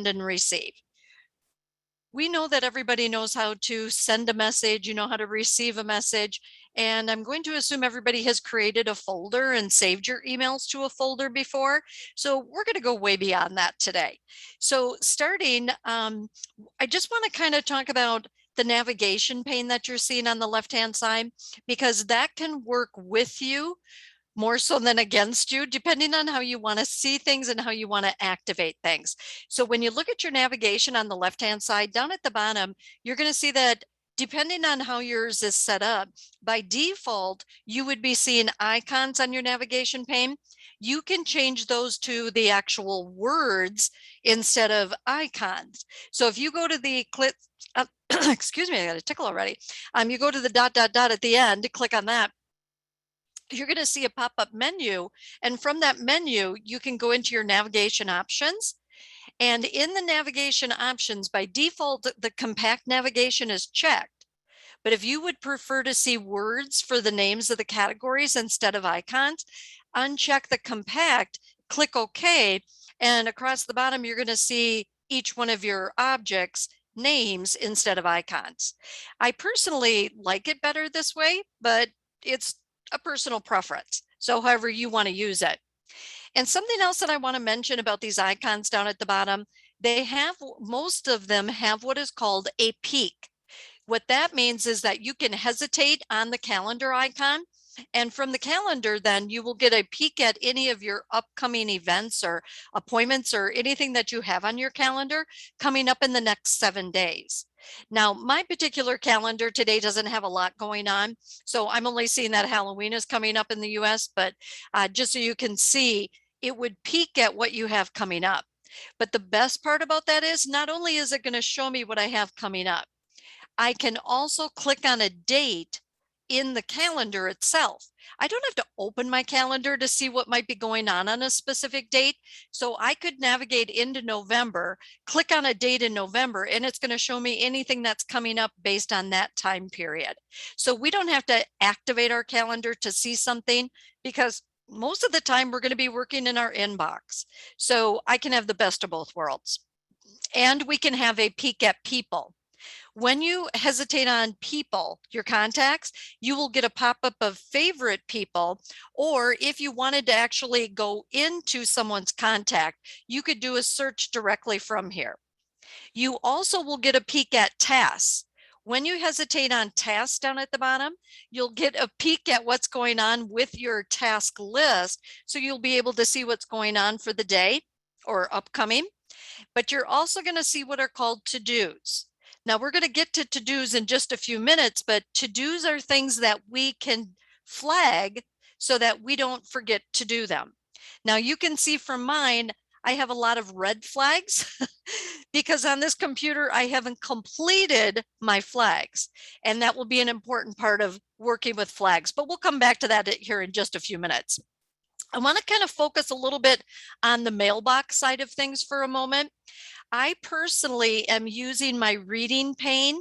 and receive. We know that everybody knows how to send a message, you know how to receive a message, and I'm going to assume everybody has created a folder and saved your emails to a folder before. So we're going to go way beyond that today. So starting, I just want to kind of talk about the navigation pane that you're seeing on the left-hand side, because that can work with you more so than against you, depending on how you want to see things and how you want to activate things. So when you look at your navigation on the left-hand side, down at the bottom, you're going to see that depending on how yours is set up, by default, you would be seeing icons on your navigation pane. You can change those to the actual words instead of icons. So if you go to the click, excuse me, I got a tickle already. You go to the ... at the end, click on that, you're going to see a pop-up menu, and from that menu you can go into your navigation options. And in the navigation options, by default, the compact navigation is checked. But if you would prefer to see words for the names of the categories instead of icons, uncheck the compact, click OK, and across the bottom you're going to see each one of your objects names instead of icons. I personally like it better this way, but it's a personal preference. So however you want to use it. And something else that I want to mention about these icons down at the bottom, most of them have what is called a peek. What that means is that you can hesitate on the calendar icon, and from the calendar, then you will get a peek at any of your upcoming events or appointments or anything that you have on your calendar coming up in the next 7 days. Now, my particular calendar today doesn't have a lot going on, so I'm only seeing that Halloween is coming up in the US, but just so you can see, it would peek at what you have coming up. But the best part about that is not only is it going to show me what I have coming up, I can also click on a date in the calendar itself. I don't have to open my calendar to see what might be going on a specific date. So I could navigate into November, click on a date in November, and it's going to show me anything that's coming up based on that time period. So we don't have to activate our calendar to see something, because most of the time we're going to be working in our inbox. So I can have the best of both worlds. And we can have a peek at people. When you hesitate on people, your contacts, you will get a pop-up of favorite people, or if you wanted to actually go into someone's contact, you could do a search directly from here. You also will get a peek at tasks. When you hesitate on tasks down at the bottom, you'll get a peek at what's going on with your task list, so you'll be able to see what's going on for the day or upcoming. But you're also going to see what are called to-dos. Now we're going to get to to-dos in just a few minutes, but to-dos are things that we can flag so that we don't forget to do them. Now you can see from mine, I have a lot of red flags because on this computer, I haven't completed my flags, and that will be an important part of working with flags, but we'll come back to that here in just a few minutes. I want to kind of focus a little bit on the mailbox side of things for a moment. I personally am using my reading pane,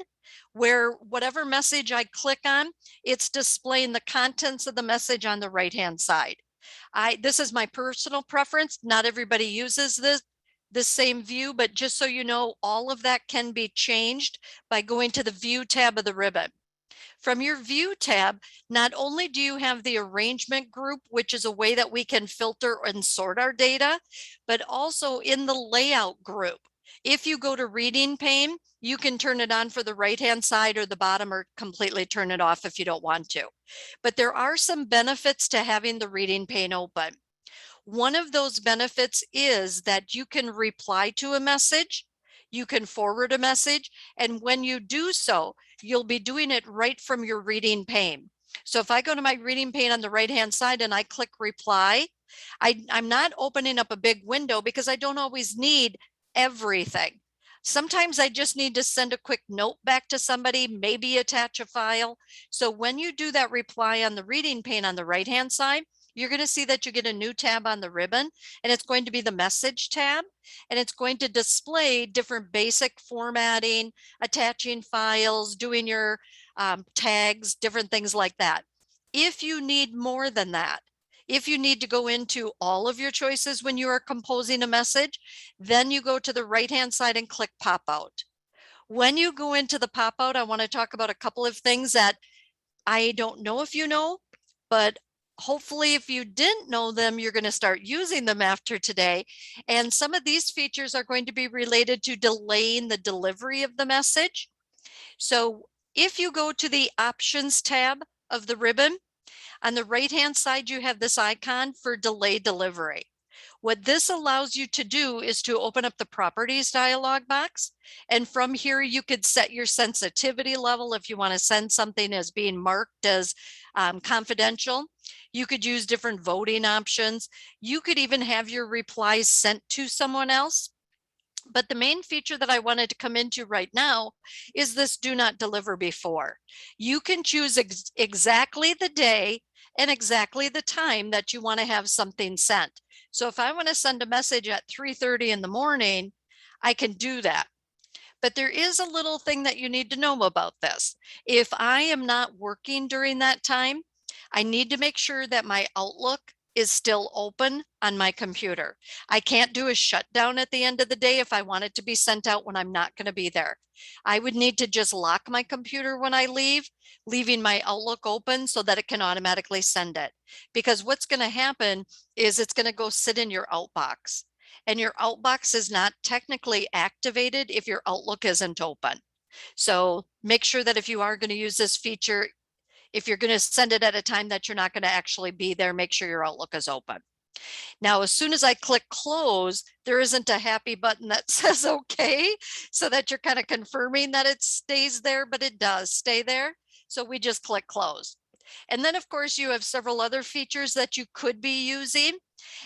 where whatever message I click on, it's displaying the contents of the message on the right-hand side. This is my personal preference. Not everybody uses the same view, but just so you know, all of that can be changed by going to the View tab of the ribbon. From your View tab, not only do you have the arrangement group, which is a way that we can filter and sort our data, but also in the layout group. If you go to Reading pane, you can turn it on for the right-hand side or the bottom, or completely turn it off if you don't want to. But there are some benefits to having the Reading pane open. One of those benefits is that you can reply to a message, you can forward a message, and when you do so, you'll be doing it right from your reading pane. So if I go to my reading pane on the right-hand side and I click reply, I'm not opening up a big window because I don't always need everything. Sometimes I just need to send a quick note back to somebody, maybe attach a file. So when you do that reply on the reading pane on the right-hand side, you're going to see that you get a new tab on the ribbon, and it's going to be the message tab, and it's going to display different basic formatting, attaching files, doing your tags, different things like that. If you need more than that, If you need to go into all of your choices when you are composing a message, then you go to the right-hand side and click pop out. When you go into the pop out, I want to talk about a couple of things that I don't know if you know, but hopefully if you didn't know them, you're going to start using them after today. And some of these features are going to be related to delaying the delivery of the message. So if you go to the options tab of the ribbon, on the right-hand side, you have this icon for delay delivery. What this allows you to do is to open up the properties dialog box. And from here, you could set your sensitivity level if you want to send something as being marked as confidential. You could use different voting options. You could even have your replies sent to someone else. But the main feature that I wanted to come into right now is this do not deliver before. You can choose exactly the day and exactly the time that you want to have something sent. So if I want to send a message at 3:30 in the morning, I can do that. But there is a little thing that you need to know about this. If I am not working during that time, I need to make sure that my Outlook is still open on my computer. I can't do a shutdown at the end of the day if I want it to be sent out when I'm not going to be there. I would need to just lock my computer when I leave, leaving my Outlook open so that it can automatically send it. Because what's going to happen is it's going to go sit in your outbox. And your outbox is not technically activated if your Outlook isn't open. So make sure that if you are going to use this feature, if you're going to send it at a time that you're not going to actually be there, make sure your Outlook is open. Now, as soon as I click close, there isn't a happy button that says okay, so that you're kind of confirming that it stays there, but it does stay there. So we just click close. And then of course you have several other features that you could be using.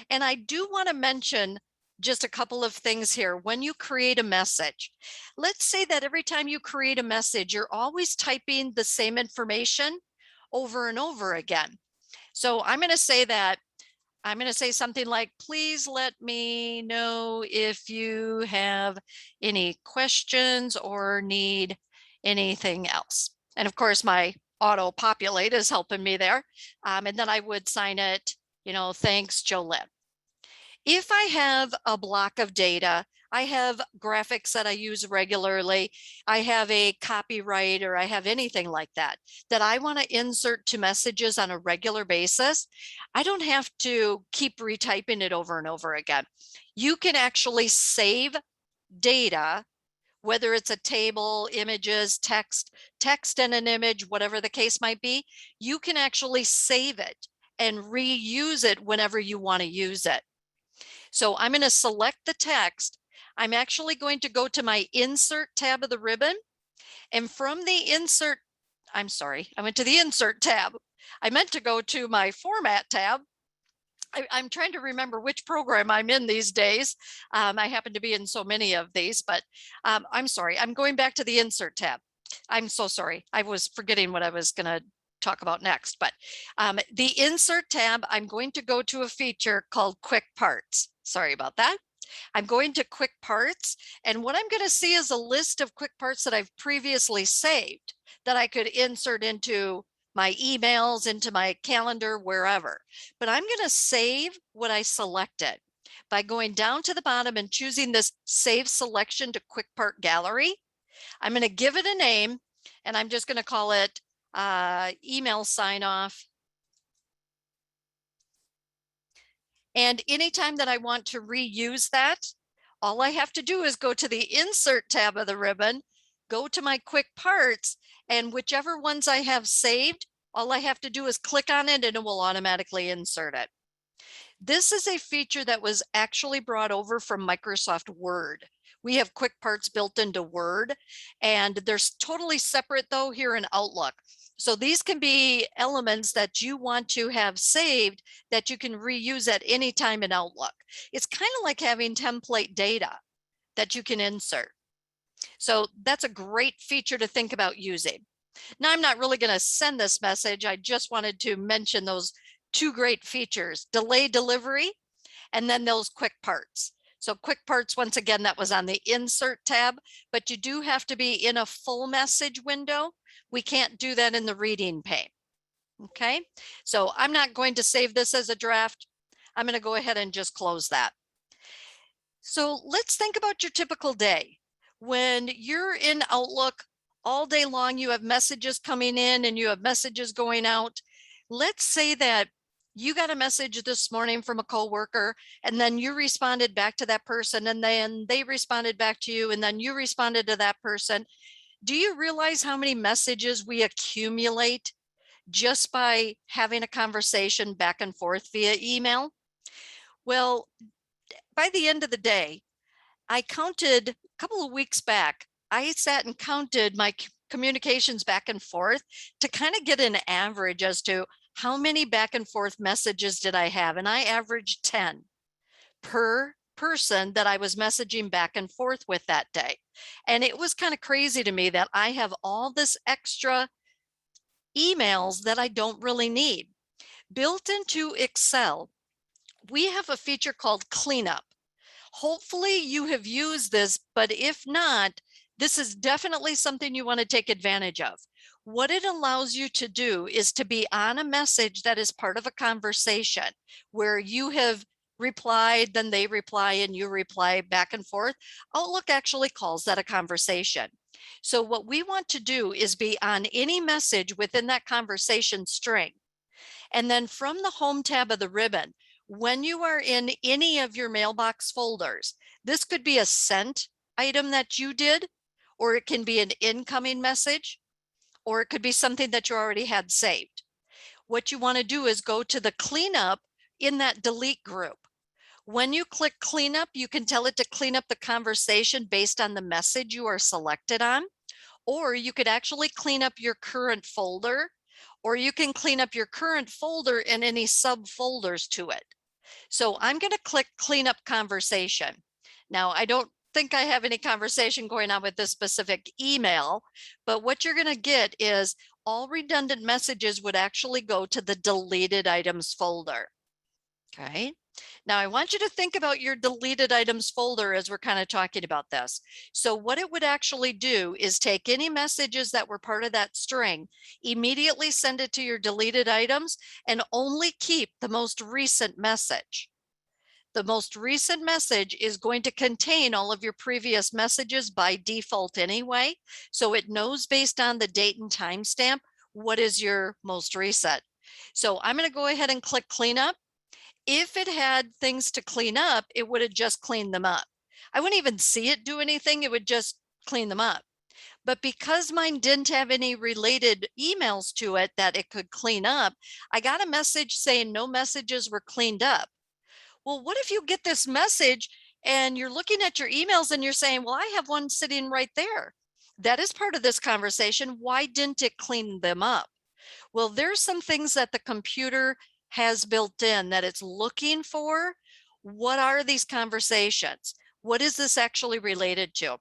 And I do want to mention just a couple of things here. When you create a message, let's say that every time you create a message, you're always typing the same information over and over again. So I'm going to say something like, please let me know if you have any questions or need anything else. And of course, my auto populate is helping me there. And then I would sign it, thanks, Jolene. If I have a block of data, I have graphics that I use regularly, I have a copyright, or I have anything like that I want to insert to messages on a regular basis, I don't have to keep retyping it over and over again. You can actually save data, whether it's a table, images, text and an image, whatever the case might be, you can actually save it and reuse it whenever you want to use it. So I'm going to select the text. I'm actually going to go to my insert tab of the ribbon. And from the insert, I went to the insert tab. I meant to go to my format tab. I'm trying to remember which program I'm in these days. I happen to be in so many of these, but I'm sorry. I'm going back to the insert tab. I'm so sorry. I was forgetting what I was going to talk about next, but the insert tab, I'm going to go to a feature called quick parts. Sorry about that. I'm going to quick parts, and what I'm going to see is a list of quick parts that I've previously saved that I could insert into my emails, into my calendar, wherever. But I'm going to save what I selected by going down to the bottom and choosing this save selection to quick part gallery. I'm going to give it a name, and I'm just going to call it email sign off. And anytime that I want to reuse that, all I have to do is go to the insert tab of the ribbon, go to my quick parts, and whichever ones I have saved, all I have to do is click on it and it will automatically insert it. This is a feature that was actually brought over from Microsoft Word. We have quick parts built into Word, and they're totally separate though here in Outlook. So these can be elements that you want to have saved that you can reuse at any time in Outlook. It's kind of like having template data that you can insert. So that's a great feature to think about using. Now, I'm not really going to send this message. I just wanted to mention those two great features, delay delivery, and then those quick parts. So quick parts, once again, that was on the insert tab, but you do have to be in a full message window. We can't do that in the reading pane. Okay, so I'm not going to save this as a draft. I'm going to go ahead and just close that. So let's think about your typical day. When you're in Outlook all day long, you have messages coming in and you have messages going out. Let's say that you got a message this morning from a coworker, and then you responded back to that person, and then they responded back to you, and then you responded to that person. Do you realize how many messages we accumulate just by having a conversation back and forth via email? Well, by the end of the day, I counted a couple of weeks back. I sat and counted my communications back and forth to kind of get an average as to how many back and forth messages did I have. And I averaged 10 per person that I was messaging back and forth with that day. And it was kind of crazy to me that I have all this extra emails that I don't really need. Built into Excel, we have a feature called cleanup. Hopefully you have used this, but if not, this is definitely something you want to take advantage of. What it allows you to do is to be on a message that is part of a conversation where you have replied, then they reply, and you reply back and forth. Outlook actually calls that a conversation. So what we want to do is be on any message within that conversation string. And then from the home tab of the ribbon, when you are in any of your mailbox folders, this could be a sent item that you did, or it can be an incoming message, or it could be something that you already had saved. What you want to do is go to the cleanup in that delete group. When you click cleanup, you can tell it to clean up the conversation based on the message you are selected on, or you could actually clean up your current folder, or you can clean up your current folder and any subfolders to it. So I'm going to click clean up conversation. Now, I don't think I have any conversation going on with this specific email, but what you're going to get is all redundant messages would actually go to the deleted items folder. Okay. Now I want you to think about your deleted items folder as we're kind of talking about this. So what it would actually do is take any messages that were part of that string, immediately send it to your deleted items, and only keep the most recent message. The most recent message is going to contain all of your previous messages by default anyway. So it knows based on the date and timestamp what is your most recent. So I'm going to go ahead and click cleanup. If it had things to clean up, it would have just cleaned them up. I wouldn't even see it do anything. It would just clean them up. But because mine didn't have any related emails to it that it could clean up, I got a message saying no messages were cleaned up. Well, what if you get this message and you're looking at your emails and you're saying, well, I have one sitting right there. That is part of this conversation. Why didn't it clean them up? Well, there's some things that the computer has built in that it's looking for. What are these conversations? What is this actually related to?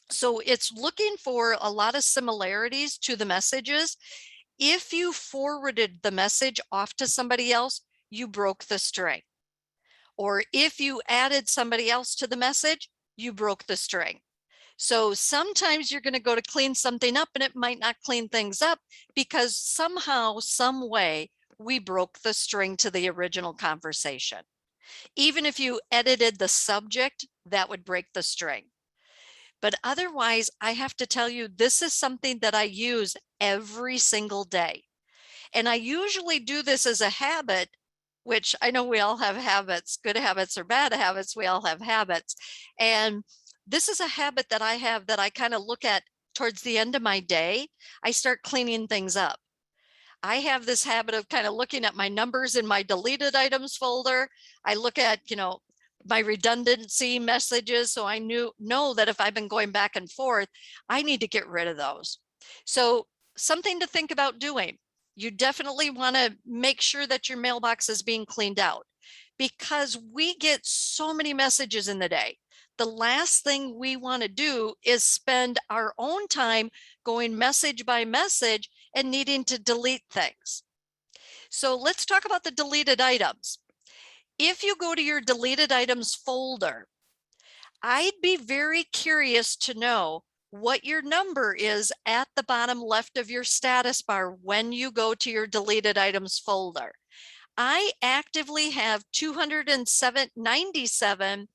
So it's looking for a lot of similarities to the messages. If you forwarded the message off to somebody else, you broke the string. Or if you added somebody else to the message, you broke the string. So sometimes you're going to go to clean something up and it might not clean things up because somehow, some way, we broke the string to the original conversation. Even if you edited the subject, that would break the string. But otherwise, I have to tell you, this is something that I use every single day. And I usually do this as a habit, which I know we all have habits, good habits or bad habits, we all have habits. And this is a habit that I have that I kind of look at towards the end of my day. I start cleaning things up. I have this habit of kind of looking at my numbers in my deleted items folder. I look at, my redundancy messages. So I know that if I've been going back and forth, I need to get rid of those. So something to think about doing. You definitely want to make sure that your mailbox is being cleaned out because we get so many messages in the day. The last thing we want to do is spend our own time going message by message and needing to delete things. So let's talk about the deleted items. If you go to your deleted items folder, I'd be very curious to know what your number is at the bottom left of your status bar when you go to your deleted items folder. I actively have 297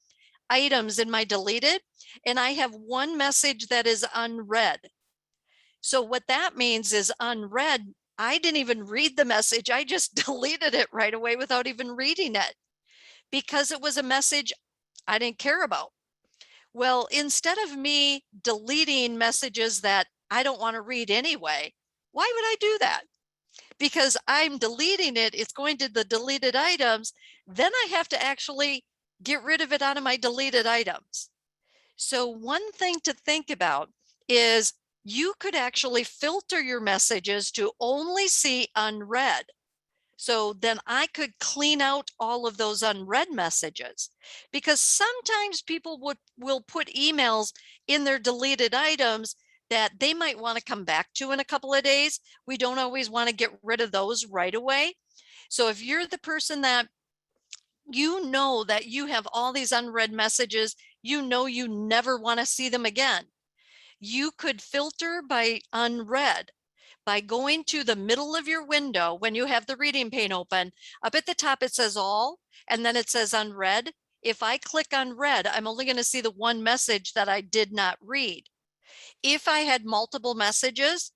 items in my deleted, and I have one message that is unread. So what that means is unread, I didn't even read the message. I just deleted it right away without even reading it because it was a message I didn't care about. Well, instead of me deleting messages that I don't want to read anyway, why would I do that? Because I'm deleting it, it's going to the deleted items, then I have to actually get rid of it out of my deleted items. So one thing to think about is you could actually filter your messages to only see unread. So then I could clean out all of those unread messages, because sometimes people will put emails in their deleted items that they might want to come back to in a couple of days. We don't always want to get rid of those right away. So if you're the person that you know that you have all these unread messages, you know you never want to see them again, you could filter by unread by going to the middle of your window. When you have the reading pane open, up at the top it says all, and then it says unread. If I click unread, I'm only going to see the one message that I did not read. If I had multiple messages,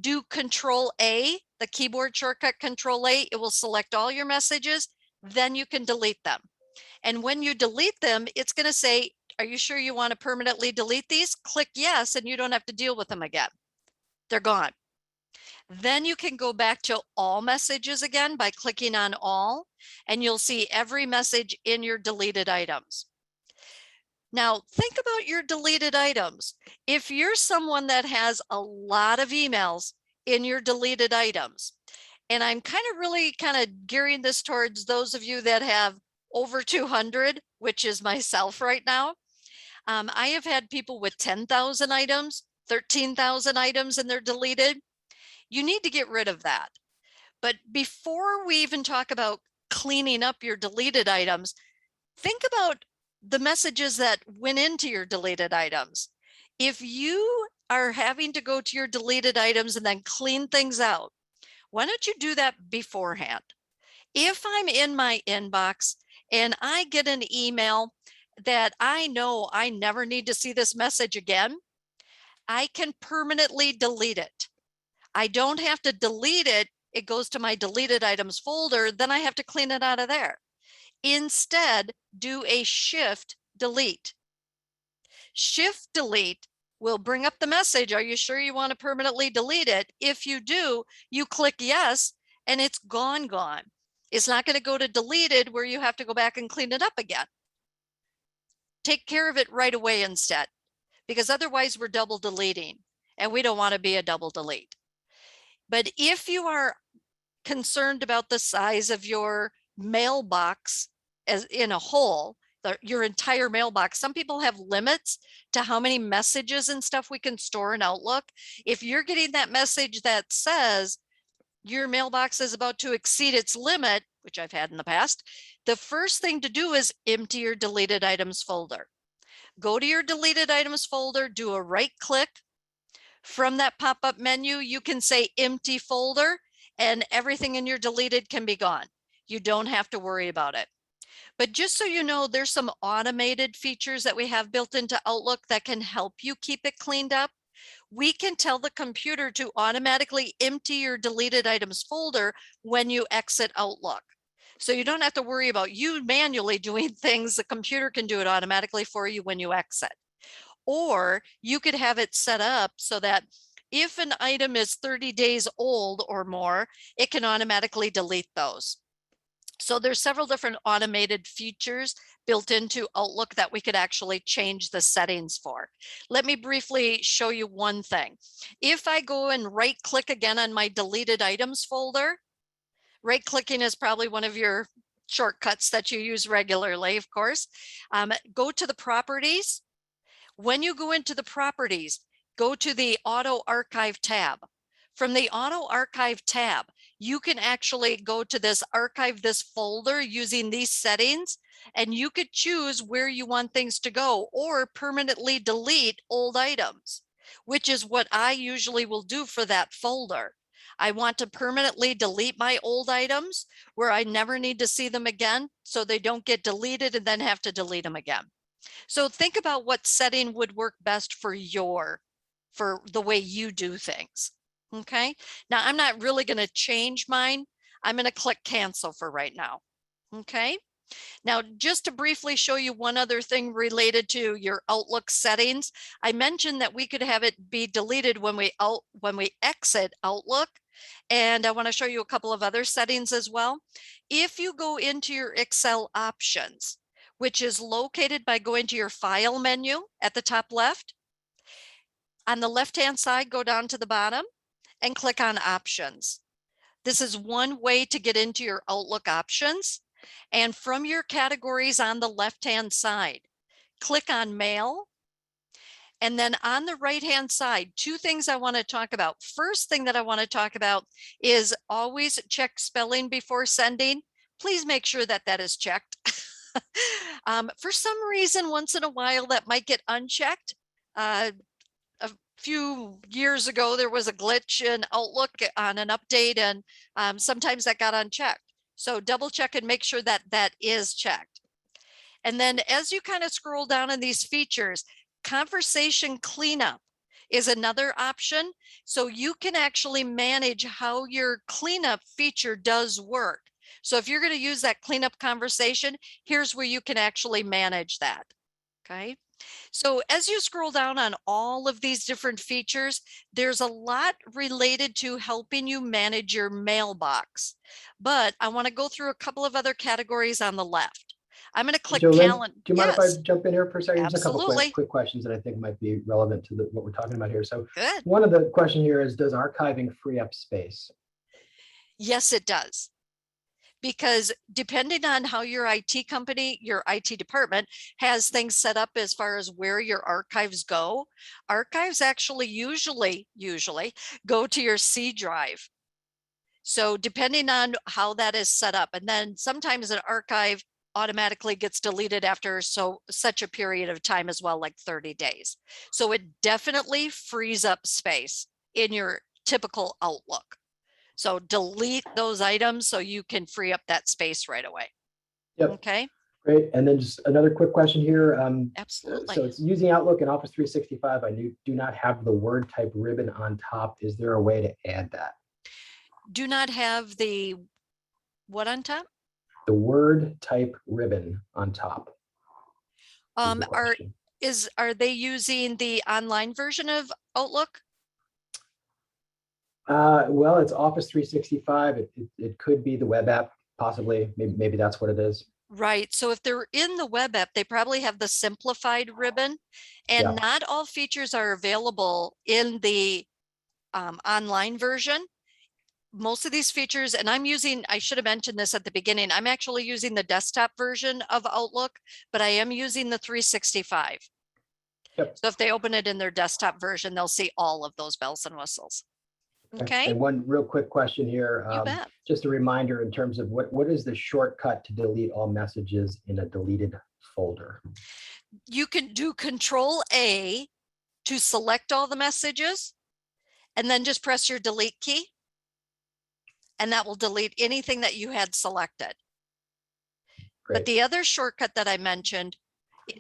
do Control A, the keyboard shortcut Control A, it will select all your messages, then you can delete them. And when you delete them, it's going to say, are you sure you want to permanently delete these? Click yes, and you don't have to deal with them again. They're gone. Then you can go back to all messages again by clicking on all, and you'll see every message in your deleted items. Now, think about your deleted items. If you're someone that has a lot of emails in your deleted items, and I'm really gearing this towards those of you that have over 200, which is myself right now. I have had people with 10,000 items, 13,000 items in their deleted. You need to get rid of that. But before we even talk about cleaning up your deleted items, think about the messages that went into your deleted items. If you are having to go to your deleted items and then clean things out, why don't you do that beforehand? If I'm in my inbox and I get an email that I know I never need to see this message again, I can permanently delete it. I don't have to delete it. It goes to my deleted items folder. Then I have to clean it out of there. Instead, do a shift delete. Shift delete will bring up the message. Are you sure you want to permanently delete it? If you do, you click yes, and it's gone. It's not going to go to deleted where you have to go back and clean it up again. Take care of it right away instead, because otherwise we're double deleting, and we don't want to be a double delete. But if you are concerned about the size of your mailbox as in a whole, your entire mailbox, some people have limits to how many messages and stuff we can store in Outlook. If you're getting that message that says your mailbox is about to exceed its limit, which I've had in the past, the first thing to do is empty your deleted items folder. Go to your deleted items folder, do a right click. From that pop-up menu, you can say empty folder, and everything in your deleted can be gone. You don't have to worry about it. But just so you know, there's some automated features that we have built into Outlook that can help you keep it cleaned up. We can tell the computer to automatically empty your deleted items folder when you exit Outlook. So you don't have to worry about you manually doing things. The computer can do it automatically for you when you exit. Or you could have it set up so that if an item is 30 days old or more, it can automatically delete those. So there's several different automated features built into Outlook that we could actually change the settings for. Let me briefly show you one thing. If I go and right click again on my deleted items folder, right clicking is probably one of your shortcuts that you use regularly, of course. Go to the properties. When you go into the properties, go to the auto archive tab. From the auto archive tab, you can actually go to this archive this folder using these settings, and you could choose where you want things to go or permanently delete old items. which is what I usually will do for that folder. I want to permanently delete my old items where I never need to see them again, so they don't get deleted and then have to delete them again. So think about what setting would work best for the way you do things. Okay. Now I'm not really going to change mine. I'm going to click cancel for right now. Okay. Now, just to briefly show you one other thing related to your Outlook settings, I mentioned that we could have it be deleted when we exit Outlook. And I want to show you a couple of other settings as well. If you go into your Excel options, which is located by going to your file menu at the top left, on the left-hand side, go down to the bottom and click on options. This is one way to get into your Outlook options. And from your categories on the left-hand side, click on mail. And then on the right-hand side, two things I want to talk about. First thing that I want to talk about is always check spelling before sending. Please make sure that that is checked. For some reason, once in a while, that might get unchecked. A few years ago, there was a glitch in Outlook on an update, and sometimes that got unchecked. So double check and make sure that that is checked. And then as you kind of scroll down in these features, conversation cleanup is another option. So you can actually manage how your cleanup feature does work. So if you're going to use that cleanup conversation, here's where you can actually manage that. Okay. So as you scroll down on all of these different features, there's a lot related to helping you manage your mailbox. But I want to go through a couple of other categories on the left. I'm going to click calendar. Do you mind if I jump in here for a second? Absolutely. Just a couple quick questions that I think might be relevant to what we're talking about here. So good. One of the questions here is, does archiving free up space? Yes, it does. Because depending on how your IT company, your IT department has things set up as far as where your archives go, archives actually usually go to your C drive. So depending on how that is set up, and then sometimes an archive automatically gets deleted after such a period of time as well, like 30 days. So it definitely frees up space in your typical Outlook. So delete those items so you can free up that space right away. Yep. Okay. Great. And then just another quick question here. Absolutely. So it's using Outlook and Office 365. I do not have the word type ribbon on top. Is there a way to add that? Do not have the what on top? The word type ribbon on top. Are they using the online version of Outlook? Well, it's Office 365. It could be the web app, possibly. Maybe that's what it is. Right. So if they're in the web app, they probably have the simplified ribbon, and not all features are available in the online version. Most of these features, and I should have mentioned this at the beginning, I'm actually using the desktop version of Outlook, but I am using the 365. Yep. So if they open it in their desktop version, they'll see all of those bells and whistles. Okay. And one real quick question here. You bet. Just a reminder in terms of what is the shortcut to delete all messages in a deleted folder? You can do Control-A to select all the messages, and then just press your delete key. And that will delete anything that you had selected. Great. But the other shortcut that I mentioned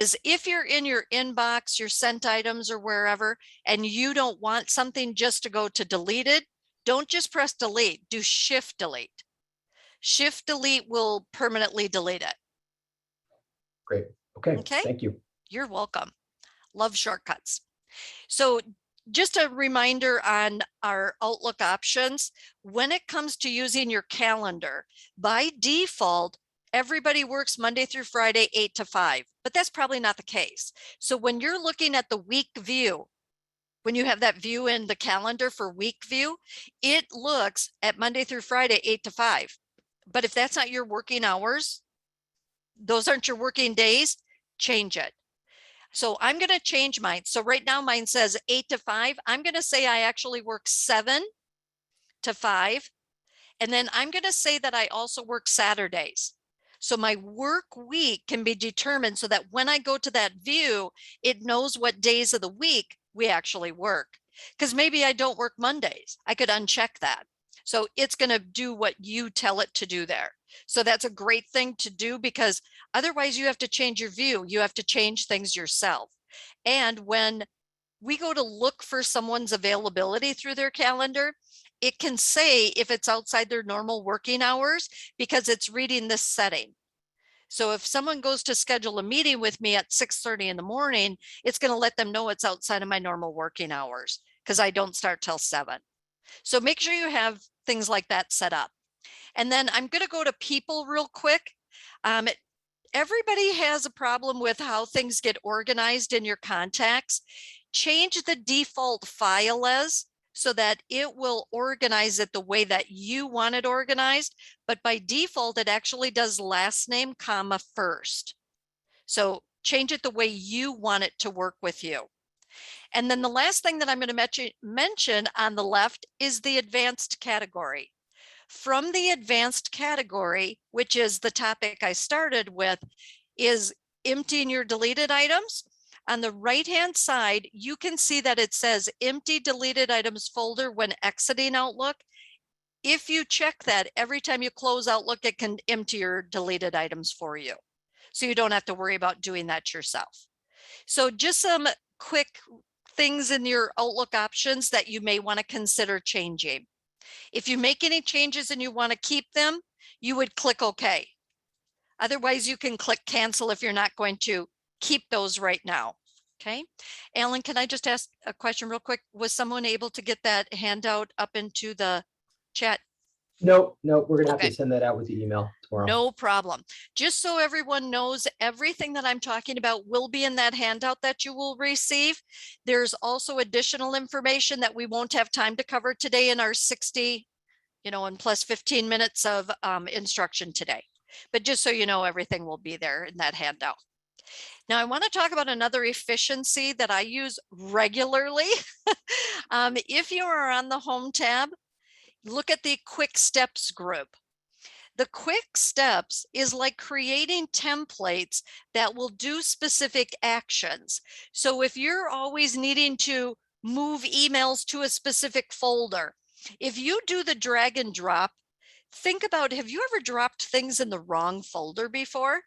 is if you're in your inbox, your sent items or wherever, and you don't want something just to go to deleted, don't just press delete, do Shift Delete. Shift Delete will permanently delete it. Great. Okay. Thank you. You're welcome. Love shortcuts. So just a reminder on our Outlook options, when it comes to using your calendar, by default, everybody works Monday through Friday, 8 to 5, but that's probably not the case. So when you're looking at the week view, when you have that view in the calendar for week view, it looks at Monday through Friday, 8 to 5. But if that's not your working hours, those aren't your working days, change it. So I'm going to change mine. So right now mine says 8 to 5. I'm going to say I actually work 7 to 5. And then I'm going to say that I also work Saturdays. So my work week can be determined so that when I go to that view, it knows what days of the week we actually work. Because maybe I don't work Mondays. I could uncheck that. So it's going to do what you tell it to do there. So that's a great thing to do, because otherwise you have to change your view. You have to change things yourself. And when we go to look for someone's availability through their calendar, it can say if it's outside their normal working hours, because it's reading this setting. So if someone goes to schedule a meeting with me at 6:30 in the morning, it's going to let them know it's outside of my normal working hours, because I don't start till 7. So make sure you have things like that set up. And then I'm going to go to people real quick. Everybody has a problem with how things get organized in your contacts. Change the default file as, so that it will organize it the way that you want it organized. But by default, it actually does last name, comma, first. So change it the way you want it to work with you. And then the last thing that I'm going to mention on the left is the advanced category. From the advanced category, which is the topic I started with, is emptying your deleted items. On the right-hand side, you can see that it says empty deleted items folder when exiting Outlook. If you check that, every time you close Outlook, it can empty your deleted items for you. So you don't have to worry about doing that yourself. So just some quick things in your Outlook options that you may want to consider changing. If you make any changes and you want to keep them, you would click OK. Otherwise, you can click cancel if you're not going to keep those right now. Okay. Alan, can I just ask a question real quick? Was someone able to get that handout up into the chat? No, we're going to have Okay. to send that out with the email tomorrow. No problem. Just so everyone knows, everything that I'm talking about will be in that handout that you will receive. There's also additional information that we won't have time to cover today in our 60, and plus 15 minutes of instruction today. But just so you know, everything will be there in that handout. Now, I want to talk about another efficiency that I use regularly. If you are on the Home tab, look at the Quick Steps group. The quick steps is like creating templates that will do specific actions. So if you're always needing to move emails to a specific folder, if you do the drag and drop, think about, have you ever dropped things in the wrong folder before?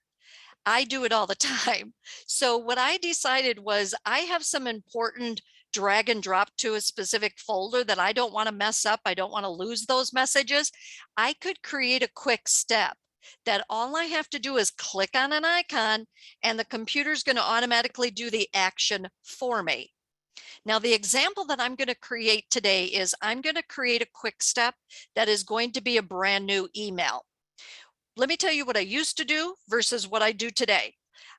I do it all the time. So what I decided was I have some important drag and drop to a specific folder that I don't want to mess up. I don't want to lose those messages. I could create a quick step that all I have to do is click on an icon and the computer's going to automatically do the action for me. Now, the example that I'm going to create today is I'm going to create a quick step that is going to be a brand new email. Let me tell you what I used to do versus what I do today.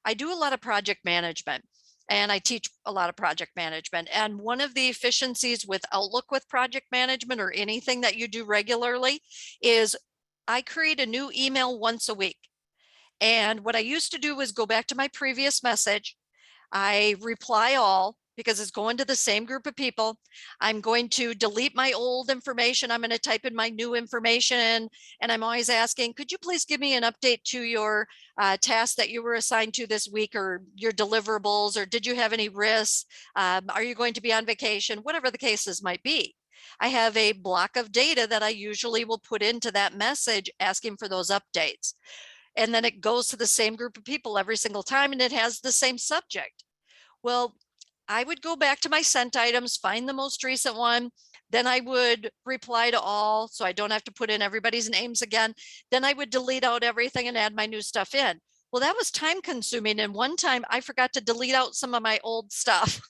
I do a lot of project management and I teach a lot of project management. And one of the efficiencies with Outlook with project management or anything that you do regularly is I create a new email once a week. And what I used to do was go back to my previous message. I reply all because it's going to the same group of people. I'm going to delete my old information. I'm going to type in my new information. And I'm always asking, could you please give me an update to your task that you were assigned to this week, or your deliverables, or did you have any risks? Are you going to be on vacation? Whatever the cases might be. I have a block of data that I usually will put into that message asking for those updates. And then it goes to the same group of people every single time, and it has the same subject. Well, I would go back to my sent items, find the most recent one. Then I would reply to all, so I don't have to put in everybody's names again. Then I would delete out everything and add my new stuff in. Well, that was time consuming. And one time I forgot to delete out some of my old stuff.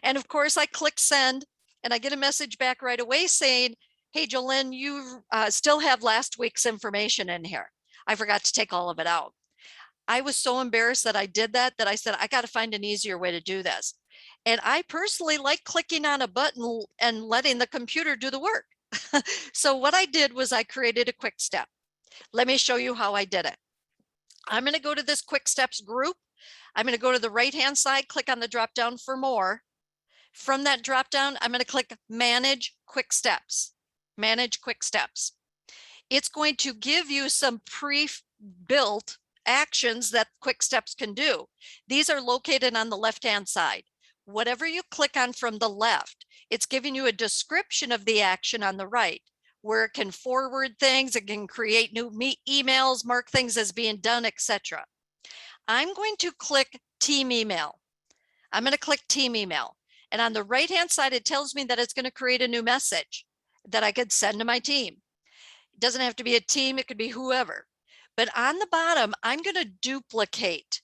And of course I click send and I get a message back right away saying, hey, Jolene, you still have last week's information in here. I forgot to take all of it out. I was so embarrassed that I did that I said, I got to find an easier way to do this. And I personally like clicking on a button and letting the computer do the work. So what I did was I created a quick step. Let me show you how I did it. I'm going to go to this quick steps group. I'm going to go to the right-hand side, click on the drop down for more. From that drop down, I'm going to click manage quick steps. Manage quick steps. It's going to give you some pre-built actions that quick steps can do. These are located on the left-hand side. whatever you click on from the left, it's giving you a description of the action on the right, where it can forward things, it can create new emails, mark things as being done, etc. I'm going to click team email. I'm going to click team email. And on the right-hand side, it tells me that it's going to create a new message that I could send to my team. It doesn't have to be a team, it could be whoever. But on the bottom, I'm going to duplicate.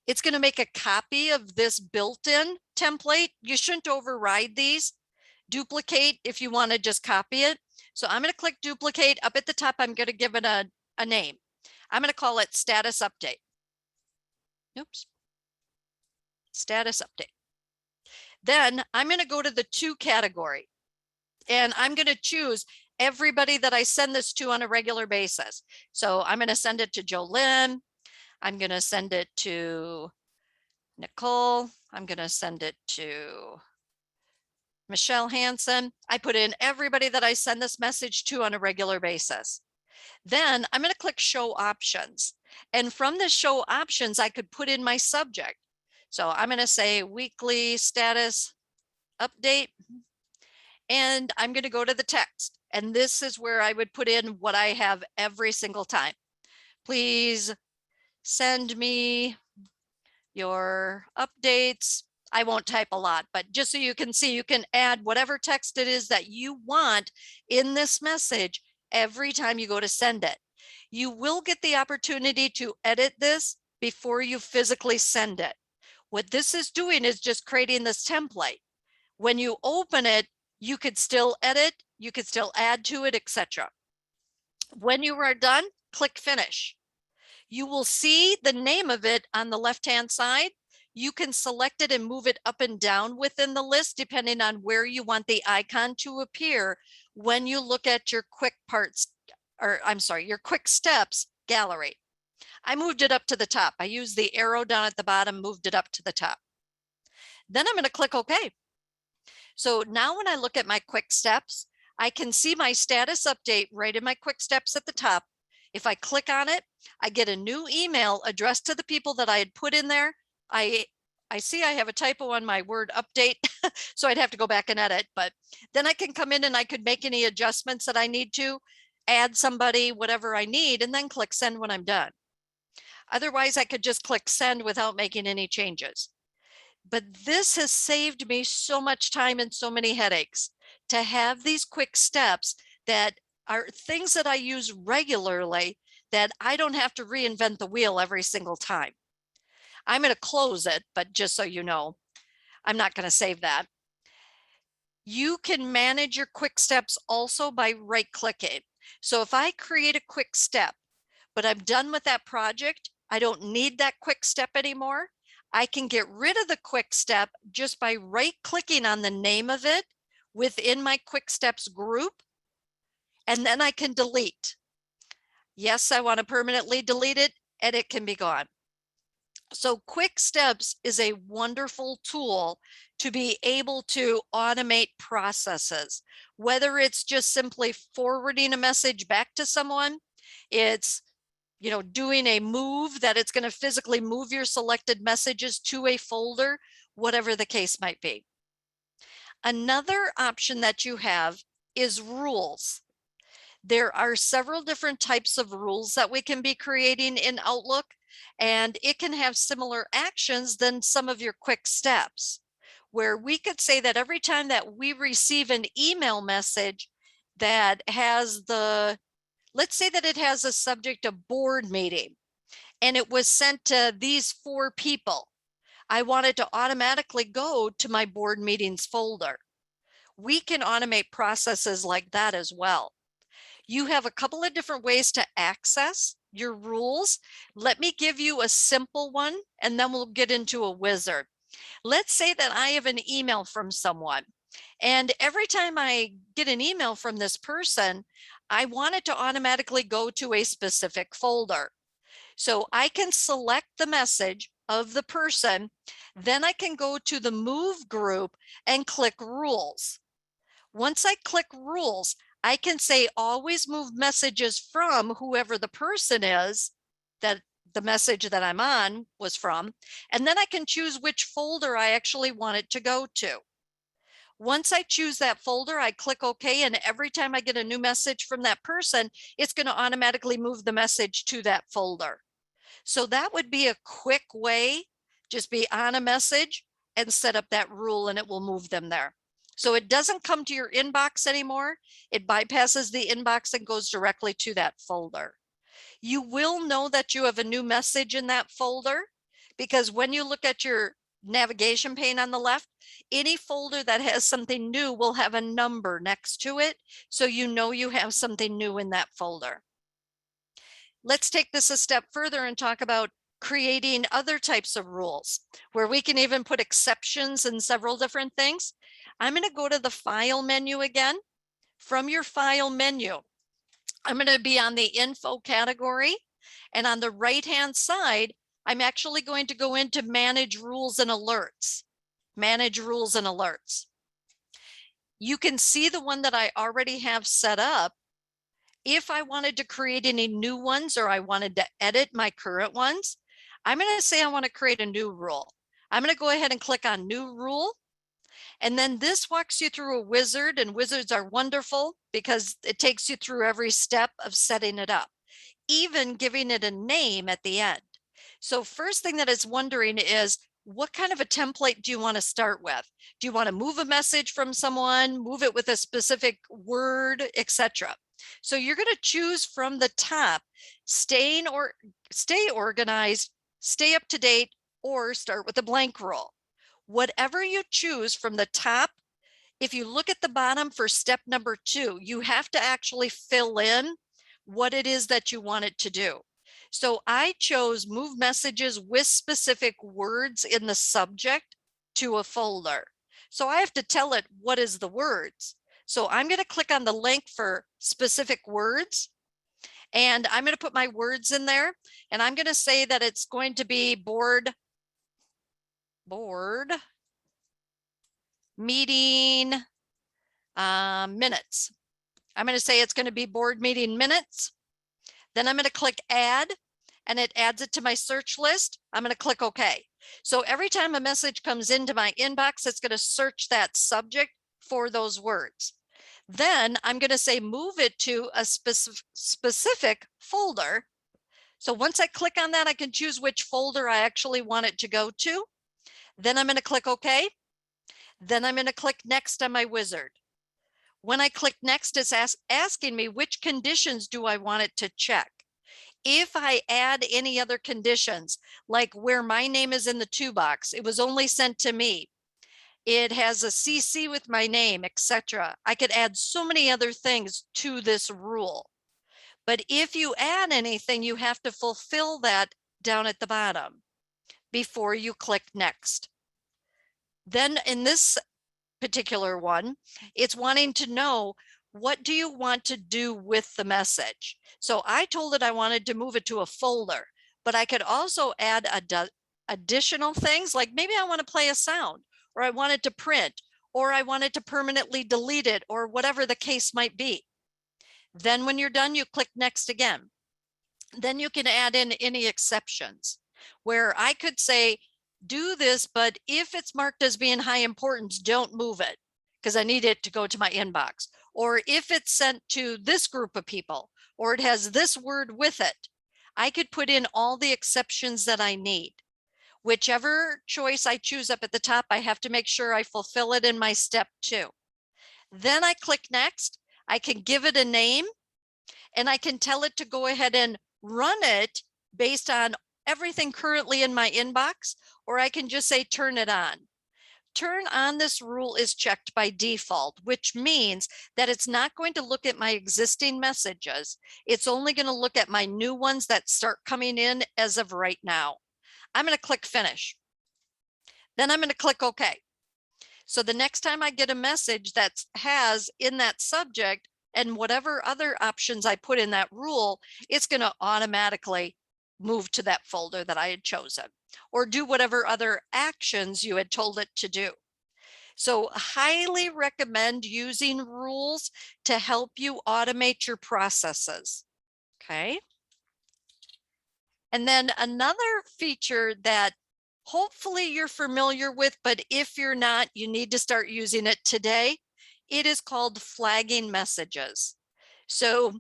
It's going to make a copy of this built-in template. You shouldn't override these. Duplicate if you want to just copy it. So I'm going to click duplicate. Up at the top, I'm going to give it a name. I'm going to call it status update. Oops. Status update. Then I'm going to go to the to category, and I'm going to choose everybody that I send this to on a regular basis. So I'm going to send it to Jolynn. I'm going to send it to Nicole. I'm going to send it to Michelle Hansen. I put in everybody that I send this message to on a regular basis. Then I'm going to click show options. And from the show options, I could put in my subject. So I'm going to say weekly status update. And I'm going to go to the text. And this is where I would put in what I have every single time. Please send me your updates. I won't type a lot, but just so you can see, you can add whatever text it is that you want in this message every time you go to send it. You will get the opportunity to edit this before you physically send it. What this is doing is just creating this template. When you open it, you could still edit, you could still add to it, etc. When you are done, click finish. You will see the name of it on the left-hand side. You can select it and move it up and down within the list, depending on where you want the icon to appear when you look at your quick parts, or I'm sorry, your quick steps gallery. I moved it up to the top. I used the arrow down at the bottom, moved it up to the top. Then I'm going to click OK. So now when I look at my quick steps, I can see my status update right in my quick steps at the top. If I click on it, I get a new email addressed to the people that I had put in there. I see I have a typo on my word update, so I'd have to go back and edit, but then I can come in and I could make any adjustments that I need to, add somebody, whatever I need, and then click send when I'm done. Otherwise, I could just click send without making any changes. But this has saved me so much time and so many headaches to have these quick steps that are things that I use regularly, that I don't have to reinvent the wheel every single time. I'm going to close it, but just so you know, I'm not going to save that. You can manage your quick steps also by right clicking. So if I create a quick step, but I'm done with that project, I don't need that quick step anymore, I can get rid of the quick step just by right clicking on the name of it within my quick steps group, and then I can delete. Yes, I want to permanently delete it, and it can be gone. So quick steps is a wonderful tool to be able to automate processes, whether it's just simply forwarding a message back to someone, it's doing a move that it's going to physically move your selected messages to a folder, whatever the case might be. Another option that you have is rules. There are several different types of rules that we can be creating in Outlook, and it can have similar actions than some of your quick steps, where we could say that every time that we receive an email message that has let's say that it has a subject of board meeting, and it was sent to these 4 people. I want it to automatically go to my board meetings folder. We can automate processes like that as well. You have a couple of different ways to access your rules. Let me give you a simple one, and then we'll get into a wizard. Let's say that I have an email from someone, and every time I get an email from this person, I want it to automatically go to a specific folder. So I can select the message of the person, then I can go to the move group and click rules. Once I click rules, I can say always move messages from whoever the person is that the message that I'm on was from, and then I can choose which folder I actually want it to go to. Once I choose that folder, I click OK, and every time I get a new message from that person, it's going to automatically move the message to that folder. So that would be a quick way. Just be on a message and set up that rule, and it will move them there. So it doesn't come to your inbox anymore. It bypasses the inbox and goes directly to that folder. You will know that you have a new message in that folder because when you look at your navigation pane on the left, any folder that has something new will have a number next to it. So you know you have something new in that folder. Let's take this a step further and talk about creating other types of rules where we can even put exceptions in several different things. I'm going to go to the file menu again. From your file menu, I'm going to be on the info category, and on the right hand side, I'm actually going to go into manage rules and alerts. Manage rules and alerts. You can see the one that I already have set up. If I wanted to create any new ones or I wanted to edit my current ones, I'm going to say I want to create a new rule. I'm going to go ahead and click on new rule. And then this walks you through a wizard, and wizards are wonderful because it takes you through every step of setting it up, even giving it a name at the end. So first thing that it's wondering is, what kind of a template do you want to start with? Do you want to move a message from someone, move it with a specific word, etc.? So you're going to choose from the top, stay organized, stay up to date, or start with a blank rule. Whatever you choose from the top, if you look at the bottom for step number 2, you have to actually fill in what it is that you want it to do. So I chose move messages with specific words in the subject to a folder. So I have to tell it what is the words. So I'm going to click on the link for specific words, and I'm going to put my words in there, and I'm going to say that it's going to be board meeting minutes. I'm going to say it's going to be board meeting minutes. Then I'm going to click add, and it adds it to my search list. I'm going to click OK. So every time a message comes into my inbox, it's going to search that subject for those words. Then I'm going to say move it to a specific folder. So once I click on that, I can choose which folder I actually want it to go to. Then I'm going to click OK. Then I'm going to click next on my wizard. When I click next, it's asking me which conditions do I want it to check. If I add any other conditions, like where my name is in the to box, it was only sent to me, it has a CC with my name, etc. I could add so many other things to this rule. But if you add anything, you have to fulfill that down at the bottom before you click next. Then in this particular one, it's wanting to know, what do you want to do with the message? So I told it I wanted to move it to a folder, but I could also add additional things, like maybe I want to play a sound, or I want it to print, or I wanted to permanently delete it, or whatever the case might be. Then when you're done, you click next again. Then you can add in any exceptions, where I could say, do this, but if it's marked as being high importance, don't move it because I need it to go to my inbox. Or if it's sent to this group of people, or it has this word with it, I could put in all the exceptions that I need. Whichever choice I choose up at the top, I have to make sure I fulfill it in my step 2. Then I click next. I can give it a name, and I can tell it to go ahead and run it based on everything currently in my inbox, or I can just say turn it on. Turn on this rule is checked by default, which means that it's not going to look at my existing messages. It's only going to look at my new ones that start coming in as of right now. I'm going to click finish. Then I'm going to click OK. So the next time I get a message that has in that subject and whatever other options I put in that rule, it's going to automatically move to that folder that I had chosen, or do whatever other actions you had told it to do. So highly recommend using rules to help you automate your processes. Okay. And then another feature that hopefully you're familiar with, but if you're not, you need to start using it today. It is called flagging messages. So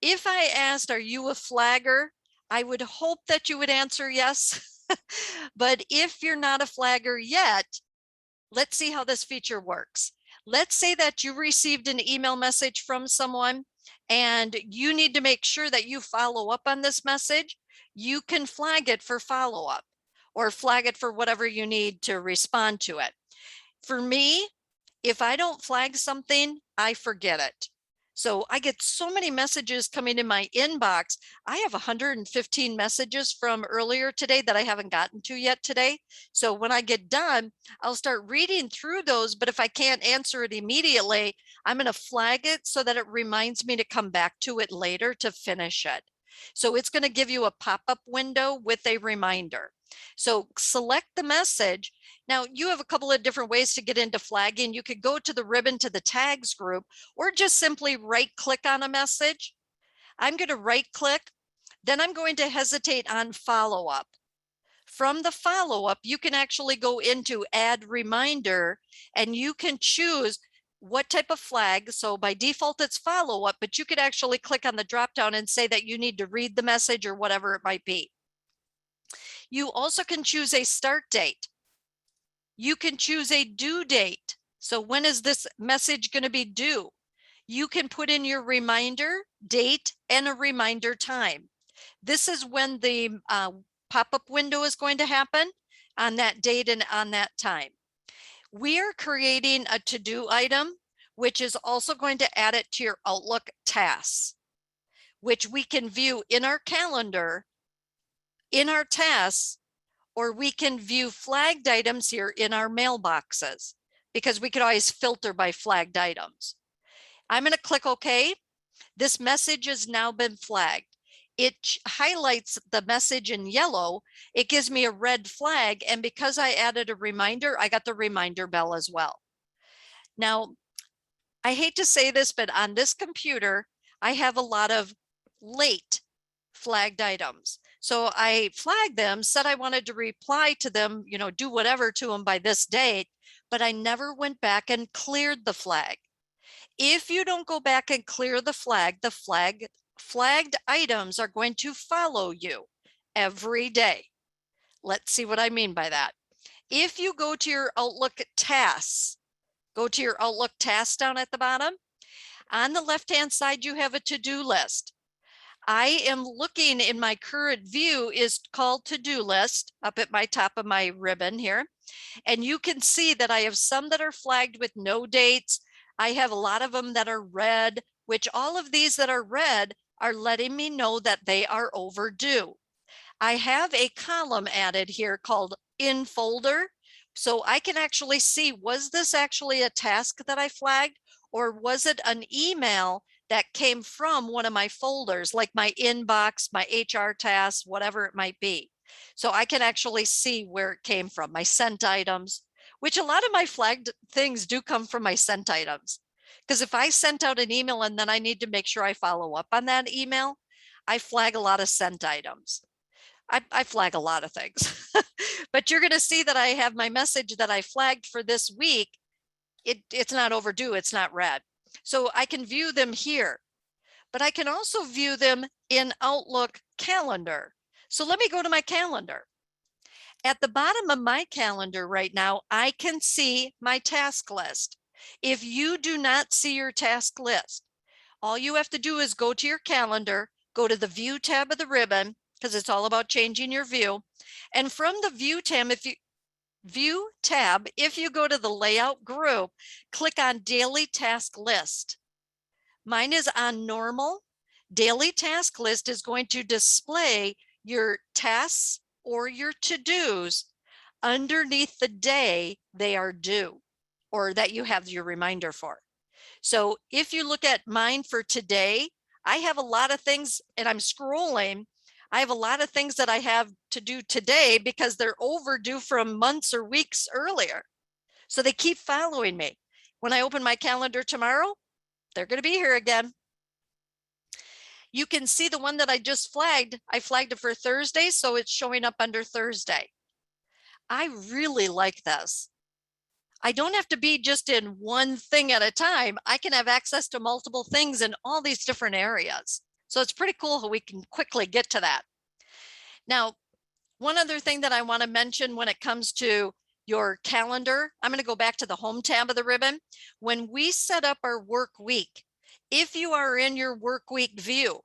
if I asked, are you a flagger? I would hope that you would answer yes. But if you're not a flagger yet, let's see how this feature works. Let's say that you received an email message from someone and you need to make sure that you follow up on this message. You can flag it for follow-up or flag it for whatever you need to respond to it. For me, if I don't flag something, I forget it. So I get so many messages coming in my inbox. I have 115 messages from earlier today that I haven't gotten to yet today. So when I get done, I'll start reading through those. But if I can't answer it immediately, I'm going to flag it so that it reminds me to come back to it later to finish it. So it's going to give you a pop-up window with a reminder. So select the message. Now you have a couple of different ways to get into flagging. You could go to the ribbon to the tags group, or just simply right click on a message. I'm going to right click, then I'm going to hesitate on follow up. From the follow up, you can actually go into add reminder and you can choose what type of flag. So by default, it's follow up, but you could actually click on the drop down and say that you need to read the message or whatever it might be. You also can choose a start date. You can choose a due date. So when is this message going to be due? You can put in your reminder date and a reminder time. This is when the pop-up window is going to happen, on that date and on that time. We are creating a to-do item, which is also going to add it to your Outlook tasks, which we can view in our calendar, in our tasks, or we can view flagged items here in our mailboxes, because we could always filter by flagged items. I'm going to click OK. This message has now been flagged. It highlights the message in yellow. It gives me a red flag. And because I added a reminder, I got the reminder bell as well. Now, I hate to say this, but on this computer, I have a lot of late flagged items. So I flagged them, said I wanted to reply to them, do whatever to them by this date, but I never went back and cleared the flag. If you don't go back and clear the flagged items are going to follow you every day. Let's see what I mean by that. If you go to your Outlook tasks, go to your Outlook tasks down at the bottom. On the left-hand side, you have a to-do list. I am looking in my current view is called to-do list up at my top of my ribbon here. And you can see that I have some that are flagged with no dates. I have a lot of them that are red, which all of these that are red are letting me know that they are overdue. I have a column added here called in folder. So I can actually see, was this actually a task that I flagged, or was it an email that came from one of my folders, like my inbox, my HR tasks, whatever it might be. So I can actually see where it came from, my sent items, which a lot of my flagged things do come from my sent items. Because if I sent out an email and then I need to make sure I follow up on that email, I flag a lot of sent items. I flag a lot of things, but you're going to see that I have my message that I flagged for this week. It's not overdue. It's not red. So I can view them here, but I can also view them in Outlook calendar. So let me go to my calendar. At the bottom of my calendar right now, I can see my task list. If you do not see your task list, all you have to do is go to your calendar, go to the view tab of the ribbon, because it's all about changing your view. And from the view tab, if you go to the layout group, click on daily task list. Mine is on normal. Daily task list is going to display your tasks or your to-dos underneath the day they are due, or that you have your reminder for. So if you look at mine for today, I have a lot of things, and I'm scrolling. I have a lot of things that I have to do today because they're overdue from months or weeks earlier. So they keep following me. When I open my calendar tomorrow, they're going to be here again. You can see the one that I just flagged. I flagged it for Thursday, so it's showing up under Thursday. I really like this. I don't have to be just in one thing at a time. I can have access to multiple things in all these different areas. So it's pretty cool how we can quickly get to that. Now, one other thing that I want to mention when it comes to your calendar, I'm going to go back to the home tab of the ribbon. When we set up our work week, if you are in your work week view,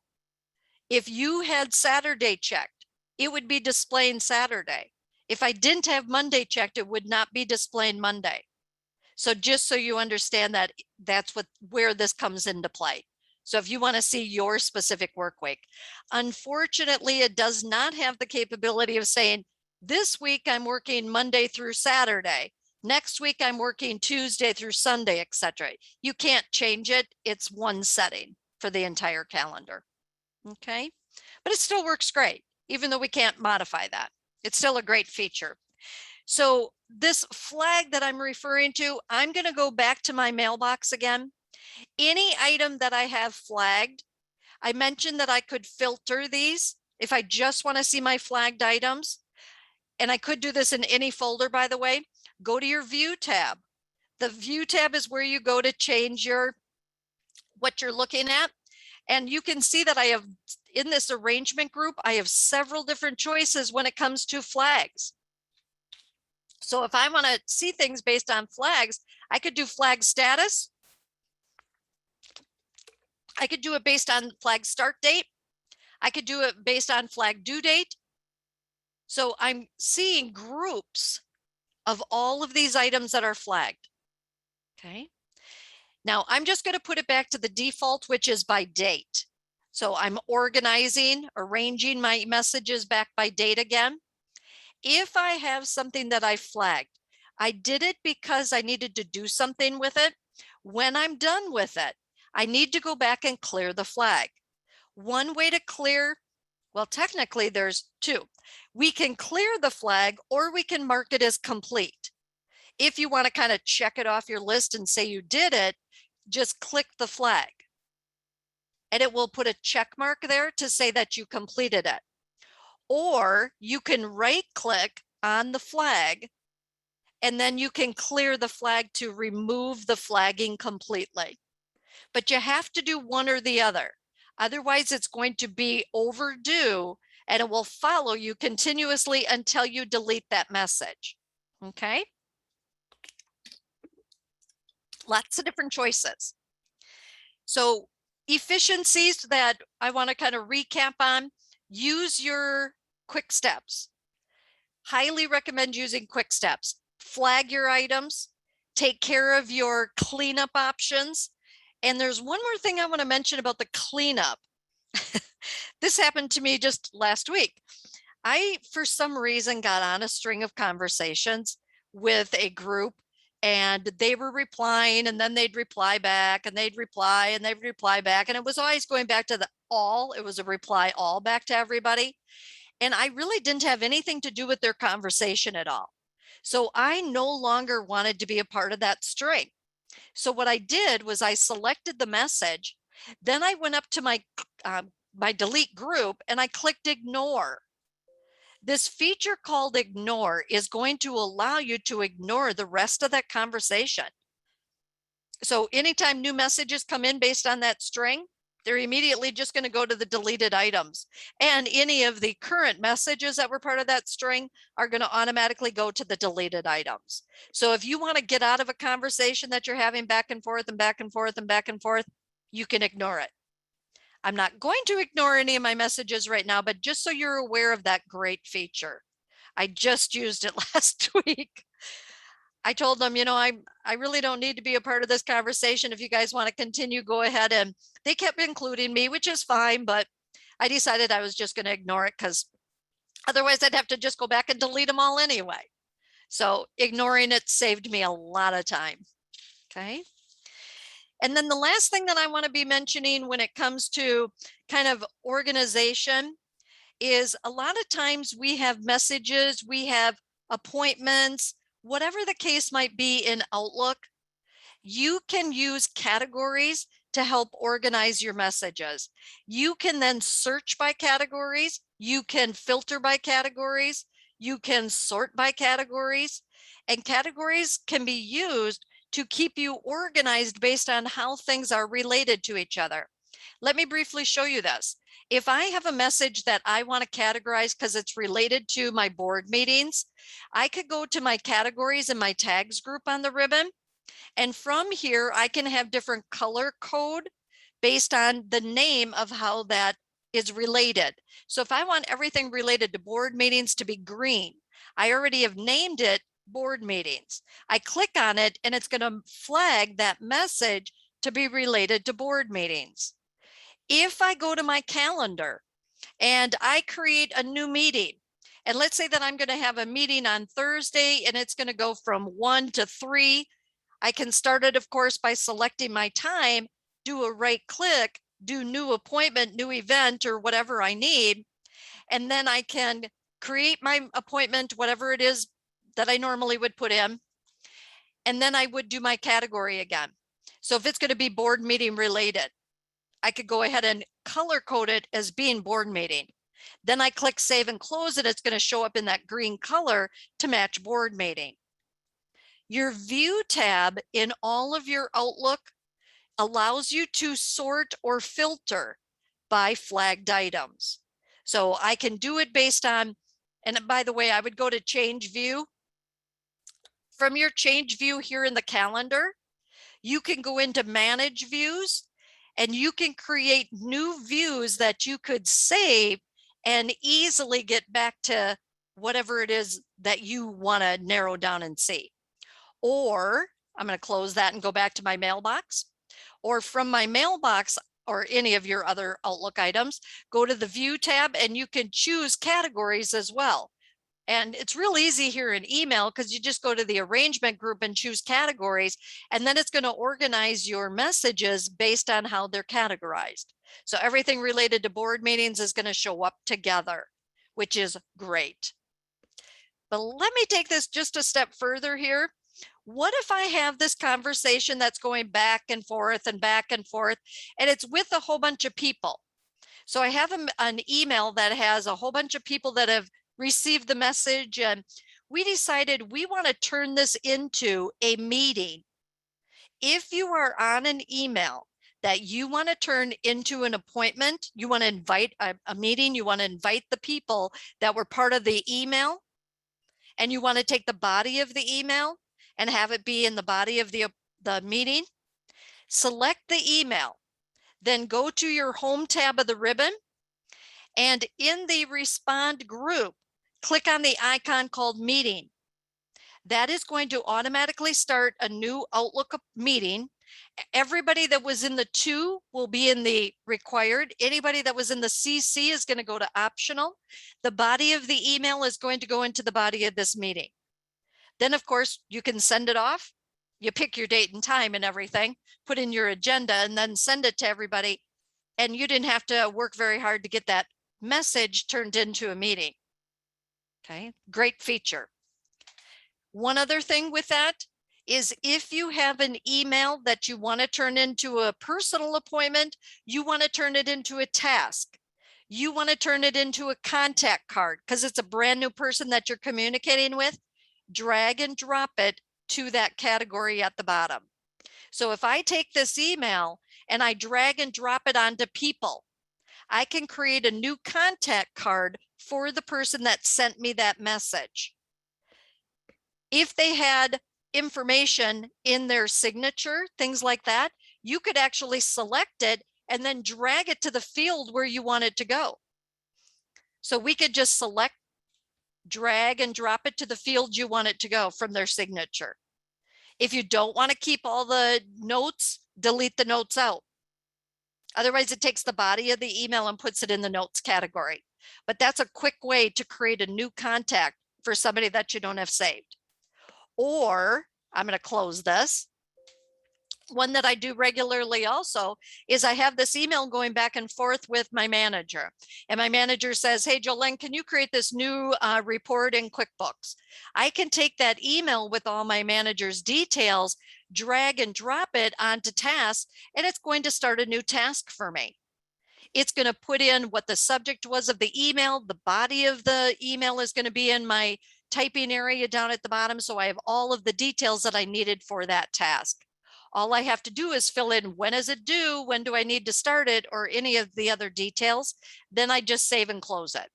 if you had Saturday checked, it would be displaying Saturday. If I didn't have Monday checked, it would not be displaying Monday. So just so you understand that, that's where this comes into play. So if you want to see your specific work week, unfortunately, it does not have the capability of saying, this week I'm working Monday through Saturday. Next week I'm working Tuesday through Sunday, etc. You can't change it. It's one setting for the entire calendar. Okay, but it still works great, even though we can't modify that. It's still a great feature. So this flag that I'm referring to, I'm going to go back to my mailbox again. Any item that I have flagged, I mentioned that I could filter these if I just want to see my flagged items. And I could do this in any folder, by the way. Go to your view tab. The view tab is where you go to change what you're looking at. And you can see that I have, in this arrangement group, I have several different choices when it comes to flags. So if I want to see things based on flags, I could do flag status. I could do it based on flag start date. I could do it based on flag due date. So I'm seeing groups of all of these items that are flagged. Okay. Now I'm just going to put it back to the default, which is by date. So I'm arranging my messages back by date again. If I have something that I flagged, I did it because I needed to do something with it. When I'm done with it, I need to go back and clear the flag. One way to clear, well, technically there's two. We can clear the flag or we can mark it as complete. If you want to kind of check it off your list and say you did it, just click the flag and it will put a check mark there to say that you completed it. Or you can right click on the flag and then you can clear the flag to remove the flagging completely. But you have to do one or the other. Otherwise, it's going to be overdue and it will follow you continuously until you delete that message. Okay? Lots of different choices. So efficiencies that I want to kind of recap on, use your quick steps. Highly recommend using quick steps. Flag your items, take care of your cleanup options. And there's one more thing I want to mention about the cleanup. This happened to me just last week. I, for some reason, got on a string of conversations with a group and they were replying and then they'd reply back and they'd reply and they'd reply back. And it was always going back to the all, it was a reply all back to everybody. And I really didn't have anything to do with their conversation at all. So I no longer wanted to be a part of that string. So what I did was I selected the message, then I went up to my delete group and I clicked ignore. This feature called ignore is going to allow you to ignore the rest of that conversation. So anytime new messages come in based on that string, they're immediately just going to go to the deleted items. And any of the current messages that were part of that string are going to automatically go to the deleted items. So if you want to get out of a conversation that you're having back and forth and back and forth and back and forth, you can ignore it. I'm not going to ignore any of my messages right now, but just so you're aware of that great feature. I just used it last week. I told them, you know, I really don't need to be a part of this conversation. If you guys want to continue, go ahead. And they kept including me, which is fine, but I decided I was just going to ignore it because otherwise I'd have to just go back and delete them all anyway. So ignoring it saved me a lot of time. Okay. And then the last thing that I want to be mentioning when it comes to kind of organization is a lot of times we have messages, we have appointments, whatever the case might be in Outlook. You can use categories to help organize your messages. You can then search by categories. You can filter by categories. You can sort by categories, and categories can be used to keep you organized based on how things are related to each other. Let me briefly show you this. If I have a message that I want to categorize because it's related to my board meetings, I could go to my categories and my tags group on the ribbon. And from here, I can have different color code based on the name of how that is related. So if I want everything related to board meetings to be green, I already have named it board meetings. I click on it and it's going to flag that message to be related to board meetings. If I go to my calendar and I create a new meeting, and let's say that I'm going to have a meeting on Thursday and it's going to go from 1 to 3. I can start it, of course, by selecting my time, do a right click, do new appointment, new event, or whatever I need. And then I can create my appointment, whatever it is that I normally would put in. And then I would do my category again. So if it's going to be board meeting related, I could go ahead and color code it as being board meeting. Then I click save and close it. It's going to show up in that green color to match board meeting. Your view tab in all of your Outlook allows you to sort or filter by flagged items. So I can do it based on, and by the way, I would go to change view. From your change view here in the calendar, you can go into manage views and you can create new views that you could save and easily get back to whatever it is that you want to narrow down and see. Or I'm going to close that and go back to my mailbox, or from my mailbox or any of your other Outlook items, go to the view tab and you can choose categories as well. And it's real easy here in email because you just go to the arrangement group and choose categories, and then it's going to organize your messages based on how they're categorized. So everything related to board meetings is going to show up together, which is great. But let me take this just a step further here. What if I have this conversation that's going back and forth and back and forth, and it's with a whole bunch of people? So I have an email that has a whole bunch of people that have received the message, and we decided we want to turn this into a meeting. If you are on an email that you want to turn into an appointment, you want to invite a meeting, you want to invite the people that were part of the email, and you want to take the body of the email and have it be in the body of the meeting, select the email, then go to your home tab of the ribbon, and in the respond group, click on the icon called meeting. That is going to automatically start a new Outlook meeting. Everybody that was in the 2 will be in the required. Anybody that was in the CC is going to go to optional. The body of the email is going to go into the body of this meeting. Then, of course, you can send it off. You pick your date and time and everything, put in your agenda, and then send it to everybody. And you didn't have to work very hard to get that message turned into a meeting. Okay, great feature. One other thing with that is if you have an email that you want to turn into a personal appointment, you want to turn it into a task, you want to turn it into a contact card because it's a brand new person that you're communicating with, drag and drop it to that category at the bottom. So if I take this email and I drag and drop it onto people, I can create a new contact card for the person that sent me that message. If they had information in their signature, things like that, you could actually select it and then drag it to the field where you want it to go. So we could just select, drag and drop it to the field you want it to go from their signature. If you don't want to keep all the notes, delete the notes out. Otherwise, it takes the body of the email and puts it in the notes category. But that's a quick way to create a new contact for somebody that you don't have saved. Or I'm going to close this. One that I do regularly also is I have this email going back and forth with my manager. And my manager says, hey, Jolene, can you create this new report in QuickBooks? I can take that email with all my manager's details, drag and drop it onto tasks, and it's going to start a new task for me. It's going to put in what the subject was of the email. The body of the email is going to be in my typing area down at the bottom. So I have all of the details that I needed for that task. All I have to do is fill in when is it due, when do I need to start it, or any of the other details. Then I just save and close it.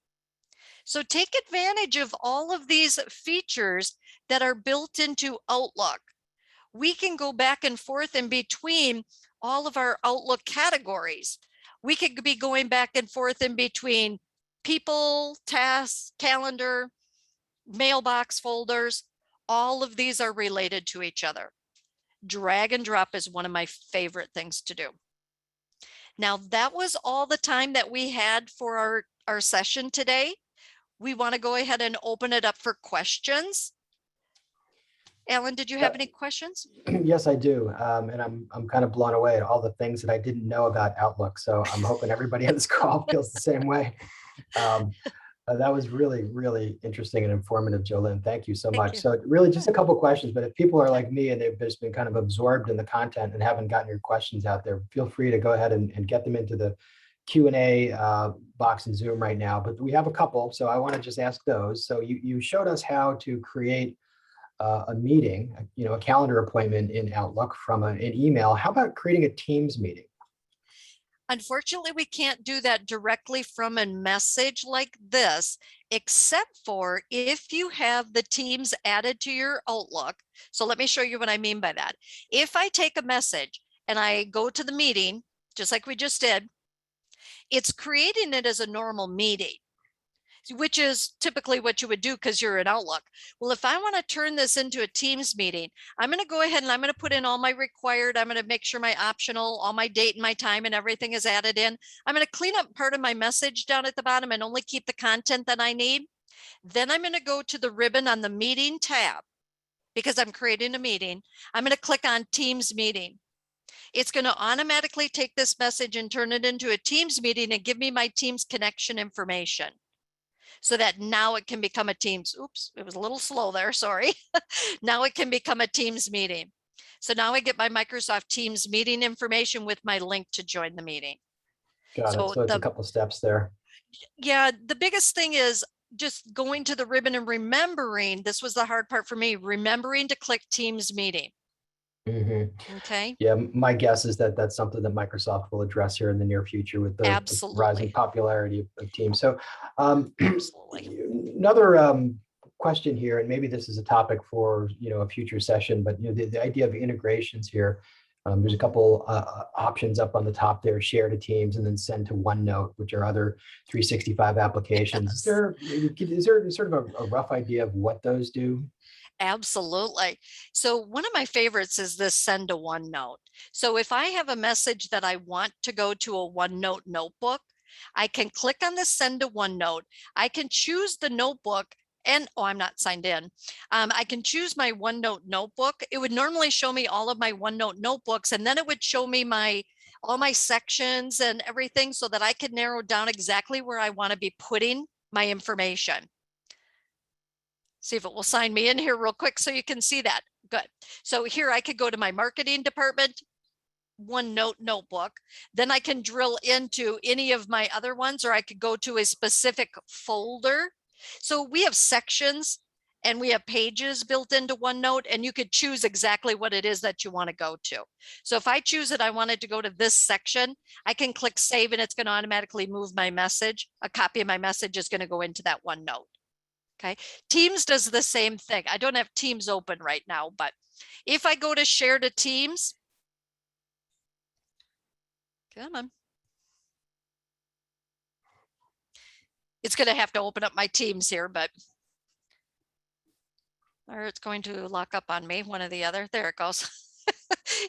So take advantage of all of these features that are built into Outlook. We can go back and forth in between all of our Outlook categories. We could be going back and forth in between people, tasks, calendar, mailbox folders. All of these are related to each other. Drag and drop is one of my favorite things to do. Now, that was all the time that we had for our session today. We want to go ahead and open it up for questions. Alan, did you have any questions? Yes, I do. And I'm kind of blown away at all the things that I didn't know about Outlook. So I'm hoping everybody on this call feels the same way. That was really, really interesting and informative, Jolene. Thank you so much. you. So really just a couple of questions, but if people are like me and they've just been kind of absorbed in the content and haven't gotten your questions out there, feel free to go ahead and get them into the Q&A box in Zoom right now. But we have a couple, so I want to just ask those. So you showed us how to create a meeting, a calendar appointment in Outlook from an email. How about creating a Teams meeting? Unfortunately, we can't do that directly from a message like this, except for if you have the Teams added to your Outlook. So let me show you what I mean by that. If I take a message and I go to the meeting, just like we just did, it's creating it as a normal meeting, which is typically what you would do because you're in Outlook. Well, if I want to turn this into a Teams meeting, I'm going to go ahead and I'm going to put in all my required, I'm going to make sure my optional, all my date and my time and everything is added in. I'm going to clean up part of my message down at the bottom and only keep the content that I need. Then I'm going to go to the ribbon on the meeting tab because I'm creating a meeting. I'm going to click on Teams meeting. It's going to automatically take this message and turn it into a Teams meeting and give me my Teams connection information, so that now it can become a Teams. Oops, it was a little slow there, sorry. Now it can become a Teams meeting. So now I get my Microsoft Teams meeting information with my link to join the meeting. Got it. So it's a couple steps there. Yeah, the biggest thing is just going to the ribbon and remembering, this was the hard part for me, remembering to click Teams meeting. Okay. Yeah, my guess is that that's something that Microsoft will address here in the near future with the rising popularity of Teams. So another question here, and maybe this is a topic for a future session, but the idea of integrations here. There's a couple options up on the top there: share to Teams and then send to OneNote, which are other 365 applications. Yes. Is there sort of a rough idea of what those do? Absolutely. So one of my favorites is this send to OneNote. So if I have a message that I want to go to a OneNote notebook, I can click on the send to OneNote. I can choose the notebook and, oh, I'm not signed in. I can choose my OneNote notebook. It would normally show me all of my OneNote notebooks, and then it would show me all my sections and everything so that I could narrow down exactly where I want to be putting my information. See if it will sign me in here real quick so you can see that. Good. So here I could go to my marketing department, OneNote notebook. Then I can drill into any of my other ones, or I could go to a specific folder. So we have sections and we have pages built into OneNote, and you could choose exactly what it is that you want to go to. So if I choose it, I wanted to go to this section, I can click save and it's going to automatically move my message. A copy of my message is going to go into that OneNote. Okay, Teams does the same thing. I don't have Teams open right now, but if I go to share to Teams, come on. It's going to have to open up my Teams here, but or it's going to lock up on me, one or the other. There it goes.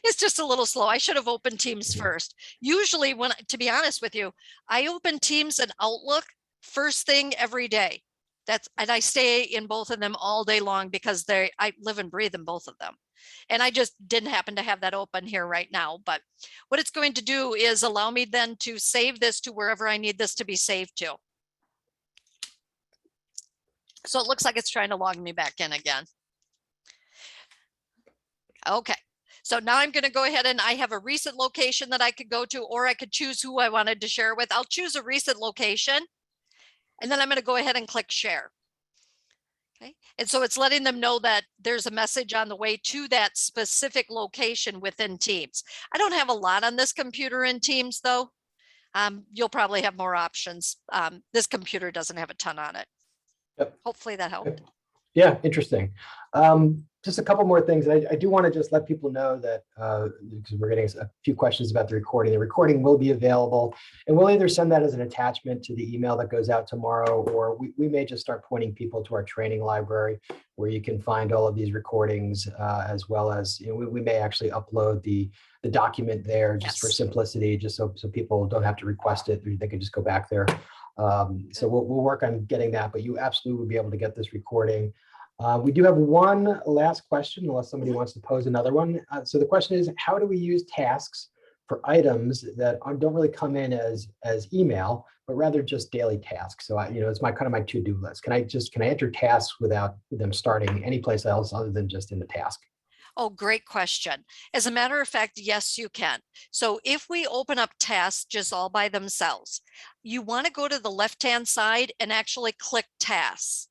It's just a little slow. I should have opened Teams first. Usually to be honest with you, I open Teams and Outlook first thing every day. and I stay in both of them all day long because I live and breathe in both of them. And I just didn't happen to have that open here right now. But what it's going to do is allow me then to save this to wherever I need this to be saved to. So it looks like it's trying to log me back in again. Okay. So now I'm going to go ahead and I have a recent location that I could go to, or I could choose who I wanted to share with. I'll choose a recent location, and then I'm going to go ahead and click share. Okay. And so it's letting them know that there's a message on the way to that specific location within Teams. I don't have a lot on this computer in Teams though. You'll probably have more options. This computer doesn't have a ton on it. Yep. Hopefully that helped. Yeah, interesting. Just a couple more things. I do want to just let people know that because we're getting a few questions about the recording. The recording will be available, and we'll either send that as an attachment to the email that goes out tomorrow, or we may just start pointing people to our training library where you can find all of these recordings, as well as we may actually upload the document there just for simplicity, just so people don't have to request it. They can just go back there. So we'll work on getting that, but you absolutely will be able to get this recording. We do have one last question, unless somebody wants to pose another one. So the question is, how do we use tasks for items that don't really come in as email, but rather just daily tasks? So it's my kind of my to-do list. Can I enter tasks without them starting anyplace else other than just in the task? Oh, great question. As a matter of fact, yes, you can. So if we open up tasks just all by themselves, you want to go to the left-hand side and actually click tasks,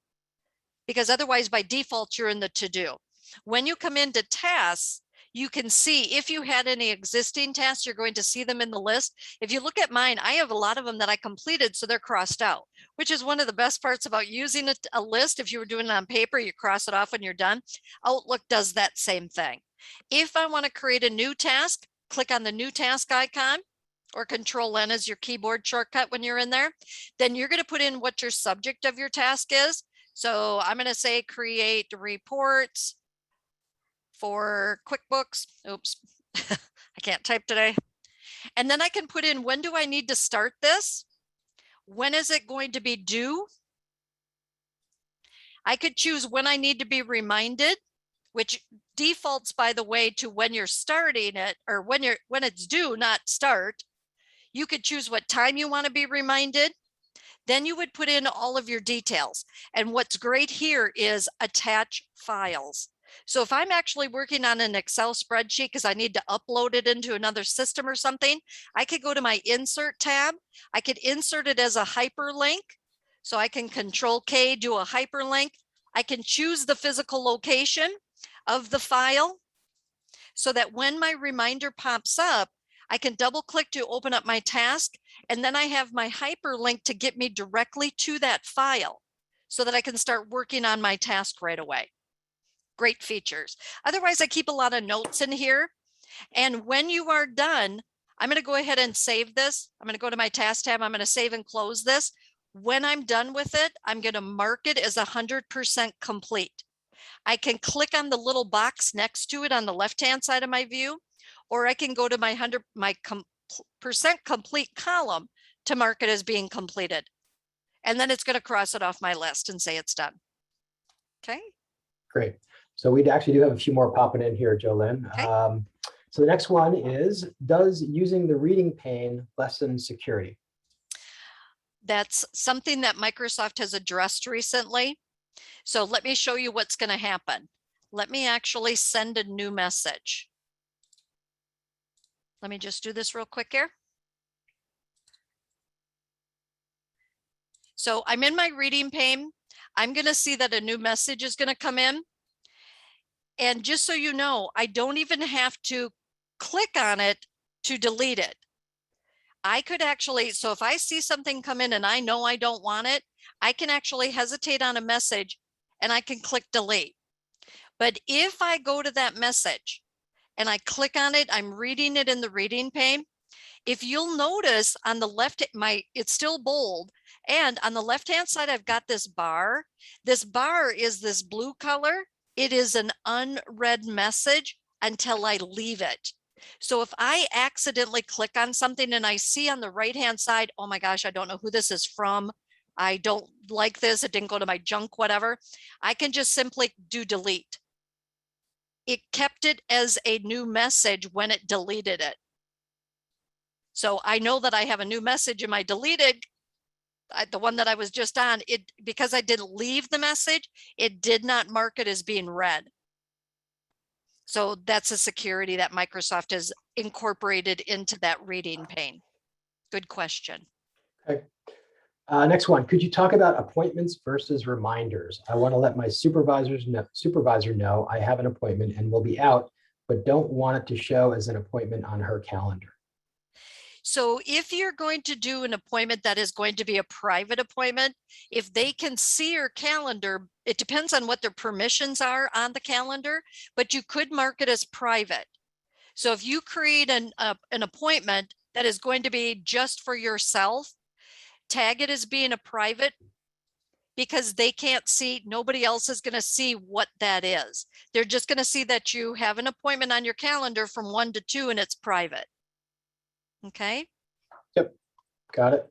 because otherwise by default, you're in the to-do. When you come into tasks, you can see if you had any existing tasks, you're going to see them in the list. If you look at mine, I have a lot of them that I completed, so they're crossed out, which is one of the best parts about using a list. If you were doing it on paper, you cross it off when you're done. Outlook does that same thing. If I want to create a new task, click on the new task icon, or Control-N is your keyboard shortcut when you're in there. Then you're going to put in what your subject of your task is. So I'm going to say create reports for QuickBooks. Oops, I can't type today. And then I can put in, when do I need to start this? When is it going to be due? I could choose when I need to be reminded, which defaults, by the way, to when you're starting it, or when it's due, not start. You could choose what time you want to be reminded. Then you would put in all of your details. And what's great here is attach files. So if I'm actually working on an Excel spreadsheet because I need to upload it into another system or something, I could go to my insert tab. I could insert it as a hyperlink. So I can Control-K, do a hyperlink. I can choose the physical location of the file so that when my reminder pops up, I can double click to open up my task, and then I have my hyperlink to get me directly to that file so that I can start working on my task right away. Great features. Otherwise, I keep a lot of notes in here. And when you are done, I'm going to go ahead and save this. I'm going to go to my task tab. I'm going to save and close this. When I'm done with it, I'm going to mark it as 100% complete. I can click on the little box next to it on the left-hand side of my view, or I can go to my 100% complete column to mark it as being completed. And then it's going to cross it off my list and say it's done. Okay. Great. So we actually do have a few more popping in here, Jolynn. Okay. So the next one is, does using the reading pane lessen security? That's something that Microsoft has addressed recently. So let me show you what's going to happen. Let me actually send a new message. Let me just do this real quick here. So I'm in my reading pane. I'm going to see that a new message is going to come in. And just so you know, I don't even have to click on it to delete it. I could actually, so if I see something come in and I know I don't want it, I can actually hesitate on a message and I can click delete. But if I go to that message and I click on it, I'm reading it in the reading pane. If you'll notice on the left, it's still bold. And on the left-hand side, I've got this bar. This bar is this blue color. It is an unread message until I leave it. So if I accidentally click on something and I see on the right-hand side, oh my gosh, I don't know who this is from. I don't like this, it didn't go to my junk, whatever, I can just simply do delete. It kept it as a new message when it deleted it. So I know that I have a new message in my deleted, the one that I was just on, it, because I didn't leave the message, it did not mark it as being read. So that's a security that Microsoft has incorporated into that reading pane. Good question. Okay. Next one, could you talk about appointments versus reminders? I want to let my supervisor know I have an appointment and will be out, but don't want it to show as an appointment on her calendar. So if you're going to do an appointment that is going to be a private appointment, if they can see your calendar, it depends on what their permissions are on the calendar, but you could mark it as private. So if you create an appointment that is going to be just for yourself, tag it as being a private, because they can't see, nobody else is going to see what that is. They're just going to see that you have an appointment on your calendar from 1 to 2 and it's private. Okay. Yep, got it.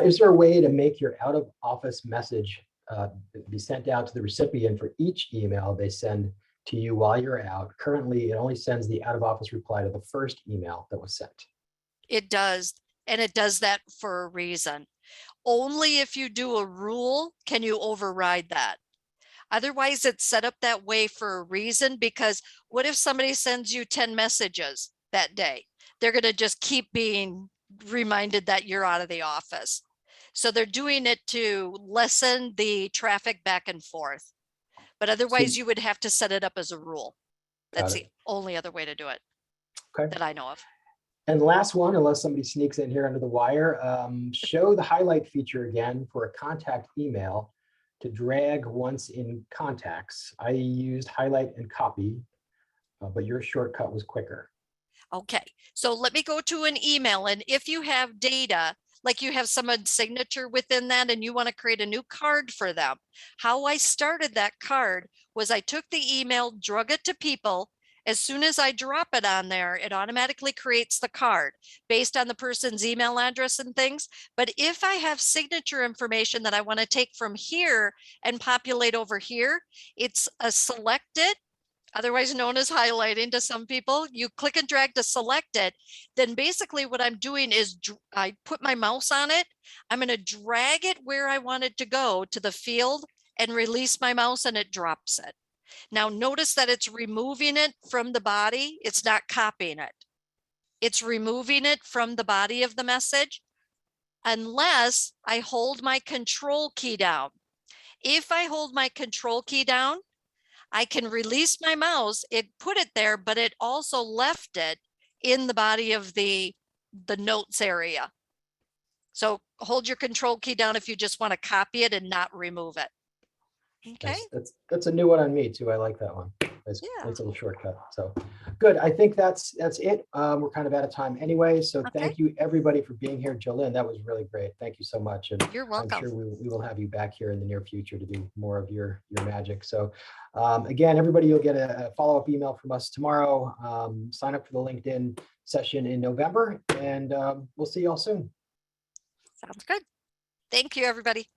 Is there a way to make your out of office message be sent out to the recipient for each email they send to you while you're out? Currently, it only sends the out of office reply to the first email that was sent. It does. And it does that for a reason. Only if you do a rule can you override that. Otherwise, it's set up that way for a reason, because what if somebody sends you 10 messages that day? They're going to just keep being reminded that you're out of the office. So they're doing it to lessen the traffic back and forth. But otherwise, you would have to set it up as a rule. That's the only other way to do it that I know of. And last one, unless somebody sneaks in here under the wire, show the highlight feature again for a contact email to drag once in contacts. I used highlight and copy, but your shortcut was quicker. Okay, so let me go to an email, and if you have data, like you have someone's signature within that and you want to create a new card for them, how I started that card was I took the email, drug it to people. As soon as I drop it on there, it automatically creates the card based on the person's email address and things. But if I have signature information that I want to take from here and populate over here, it's a select it, otherwise known as highlighting to some people. You click and drag to select it. Then basically what I'm doing is I put my mouse on it. I'm going to drag it where I want it to go to the field and release my mouse and it drops it. Now notice that it's removing it from the body. It's not copying it. It's removing it from the body of the message unless I hold my control key down. If I hold my control key down, I can release my mouse, it put it there, but it also left it in the body of the notes area. So hold your control key down if you just want to copy it and not remove it. Okay. That's a new one on me too. I like that one. It's Yeah. a little shortcut. So good. I think that's it. We're kind of out of time anyway. So thank you everybody for being here. Jolynn, that was really great. Thank you so much. And You're welcome. I'm sure we will have you back here in the near future to do more of your magic. So again, everybody, you'll get a follow-up email from us tomorrow. Sign up for the LinkedIn session in November, and we'll see you all soon. Sounds good. Thank you, everybody.